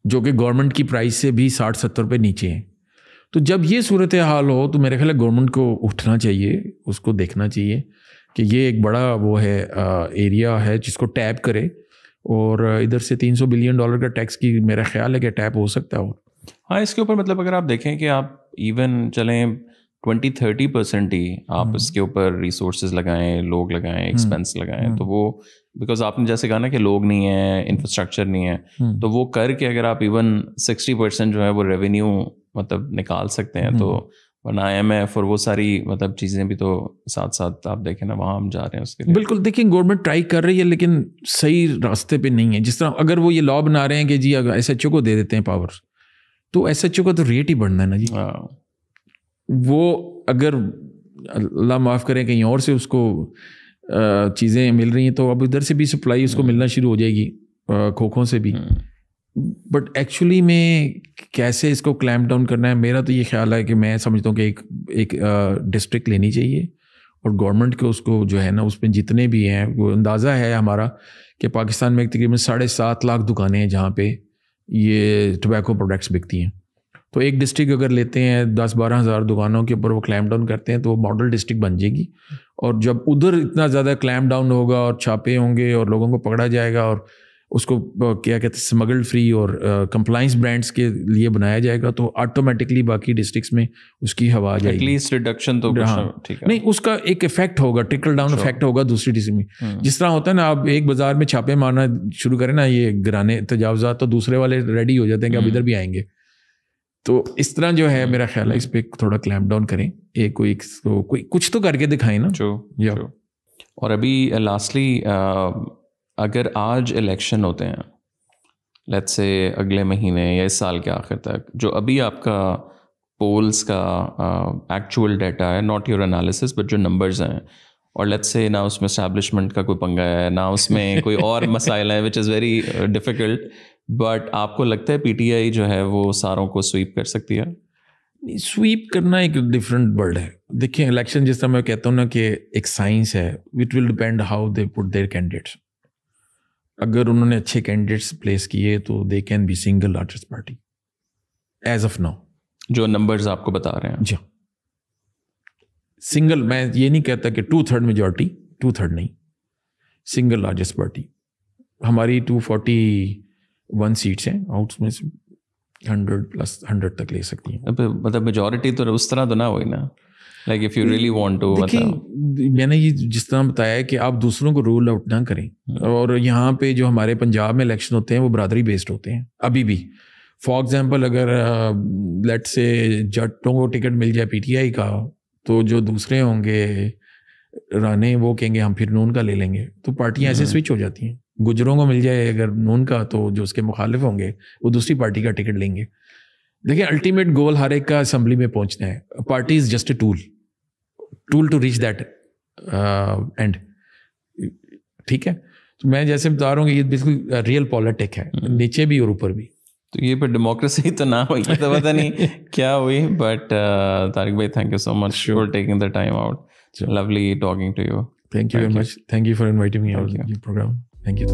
جو کہ گورنمنٹ کی پرائس سے بھی 60-70 روپے نیچے ہیں. تو جب یہ صورتحال ہو تو میرے خیال ہے گورنمنٹ کو اٹھنا چاہیے, اس کو دیکھنا چاہیے کہ یہ ایک بڑا وہ ہے ایریا ہے جس کو ٹیپ کرے, اور ادھر سے $300 بلین کا ٹیکس کی میرا خیال ہے کہ ٹیپ ہو سکتا ہے. اور ہاں اس کے اوپر مطلب اگر آپ دیکھیں کہ آپ ایون چلیں 20-30% ہی آپ اس کے اوپر ریسورسز لگائیں, لوگ لگائیں, ایکسپینس لگائیں, تو وہ بیکاز آپ نے جیسے کہا نا کہ لوگ نہیں ہیں, انفراسٹرکچر نہیں ہے, تو وہ کر کے اگر آپ ایون 60% جو ہے وہ ریونیو مطلب نکال سکتے ہیں, تو ورنہ IMF اور وہ ساری مطلب چیزیں بھی تو ساتھ ساتھ آپ دیکھیں نا وہاں ہم جا رہے ہیں اس کے لیے. بالکل. دیکھیں گورنمنٹ ٹرائی کر رہی ہے لیکن صحیح راستے پہ نہیں ہے. جس طرح اگر وہ یہ لا بنا رہے ہیں کہ جی اگر SHO کو دے دیتے ہیں پاور, تو SHO کا تو ریٹ ہی بڑھنا ہے نا جی. وہ اگر اللہ معاف کریں کہیں اور سے اس کو چیزیں مل رہی ہیں تو اب ادھر سے بھی سپلائی اس کو ملنا شروع ہو جائے گی, کھوکھوں سے بھی. بٹ ایکچولی میں کیسے اس کو کلیمپ ڈاؤن کرنا ہے, میرا تو یہ خیال ہے کہ میں سمجھتا ہوں کہ ایک ڈسٹرکٹ لینی چاہیے, اور گورنمنٹ کو اس کو جو ہے نا اس میں جتنے بھی ہیں, وہ اندازہ ہے ہمارا کہ پاکستان میں تقریباً 7.5 لاکھ دکانیں ہیں جہاں پہ یہ ٹوبیکو پروڈکٹس بکتی ہیں. تو ایک ڈسٹرکٹ اگر لیتے ہیں 10-12 ہزار دکانوں کے اوپر وہ کلیمپ ڈاؤن کرتے ہیں تو وہ ماڈل ڈسٹرکٹ بن جائے گی. اور جب ادھر اتنا زیادہ کلیمپ ڈاؤن ہوگا اور چھاپے ہوں گے اور لوگوں کو پکڑا جائے گا اور اس کو کیا کہتے ہیں اسمگل فری اور کمپلائنس برانڈس کے لیے بنایا جائے گا, تو آٹومیٹکلی باقی ڈسٹرکٹس میں اس کی ہوا آ جائے گی. ریڈکشن تو نہیں, اس کا ایک افیکٹ ہوگا, ٹرکل ڈاؤن افیکٹ ہوگا دوسری ڈسٹرکٹ میں. جس طرح ہوتا ہے نا, آپ ایک بازار میں چھاپے مارنا شروع کریں نا یہ گرانے تجاوزات, تو دوسرے والے ریڈی ہو جاتے ہیں کہ اب ادھر بھی آئیں گے. تو اس طرح جو ہے میرا خیال ہے اس پہ تھوڑا کلیمپ ڈاؤن کریں, کوئی کچھ تو کر کے دکھائیں نا. اور ابھی لاسٹلی اگر آج الیکشن ہوتے ہیں لیٹس سے اگلے مہینے یا اس سال کے آخر تک, جو ابھی آپ کا پولز کا ایکچوئل ڈیٹا ہے, ناٹ یور انالیسس بٹ جو نمبرز ہیں, اور لیٹس سے نہ اس میں اسٹیبلشمنٹ کا کوئی پنگا ہے, نہ اس میں کوئی اور مسائل ہیں which is very difficult, but آپ کو لگتا ہے PTI جو ہے وہ ساروں کو سویپ کر سکتی ہے؟ سویپ کرنا ایک ڈفرینٹ ورڈ ہے. دیکھیں الیکشن جس طرح میں کہتا ہوں نا کہ ایک سائنس ہے, it will depend how they put their candidates. اگر انہوں نے اچھے کینڈیڈیٹس پلیس کیے تو they can be single largest party as of now, جو نمبرز آپ کو بتا رہے ہیں. جی سنگل, میں یہ نہیں کہتا کہ 2/3 میجورٹی, 2/3 نہیں, سنگل لارجسٹ پارٹی. ہماری 241 سیٹس ہیں, آؤٹس میں سے 100+ تک لے سکتی ہیں. مطلب میجورٹی تو اس طرح تو نہ ہوئی نا, like if you really want to. میں نے یہ جس طرح بتایا ہے کہ آپ دوسروں کو رول آؤٹ نہ کریں, اور یہاں پہ جو ہمارے پنجاب میں الیکشن ہوتے ہیں وہ برادری بیسڈ ہوتے ہیں ابھی بھی. فار ایگزامپل اگر لیٹ سے جٹوں کو ٹکٹ مل جائے PTI کا, تو جو دوسرے ہوں گے رانے وہ کہیں گے ہم پھر نون کا لے لیں گے, تو پارٹیاں ایسے سوئچ ہو جاتی ہیں. گجروں کو مل جائے اگر نون کا, تو جو اس کے مخالف ہوں گے وہ دوسری پارٹی کا ٹکٹ لیں گے. دیکھیں الٹیمیٹ گول ہر ایک کا اسمبلی میں پہنچنا ہے. Party is just a tool to reach that end. ٹھیک ہے, تو میں جیسے بتا رہا ہوں کہ یہ بالکل ریئل پالیٹک ہے, نیچے بھی اور اوپر بھی. تو یہ پہ ڈیموکریسی تو نہ ہوئی تو پتہ نہیں کیا ہوئی, بٹ طارق بھائی thank you so much for taking the time out. Lovely talking to you. Thank you very much. Thank you for inviting me on your programme. Thank you.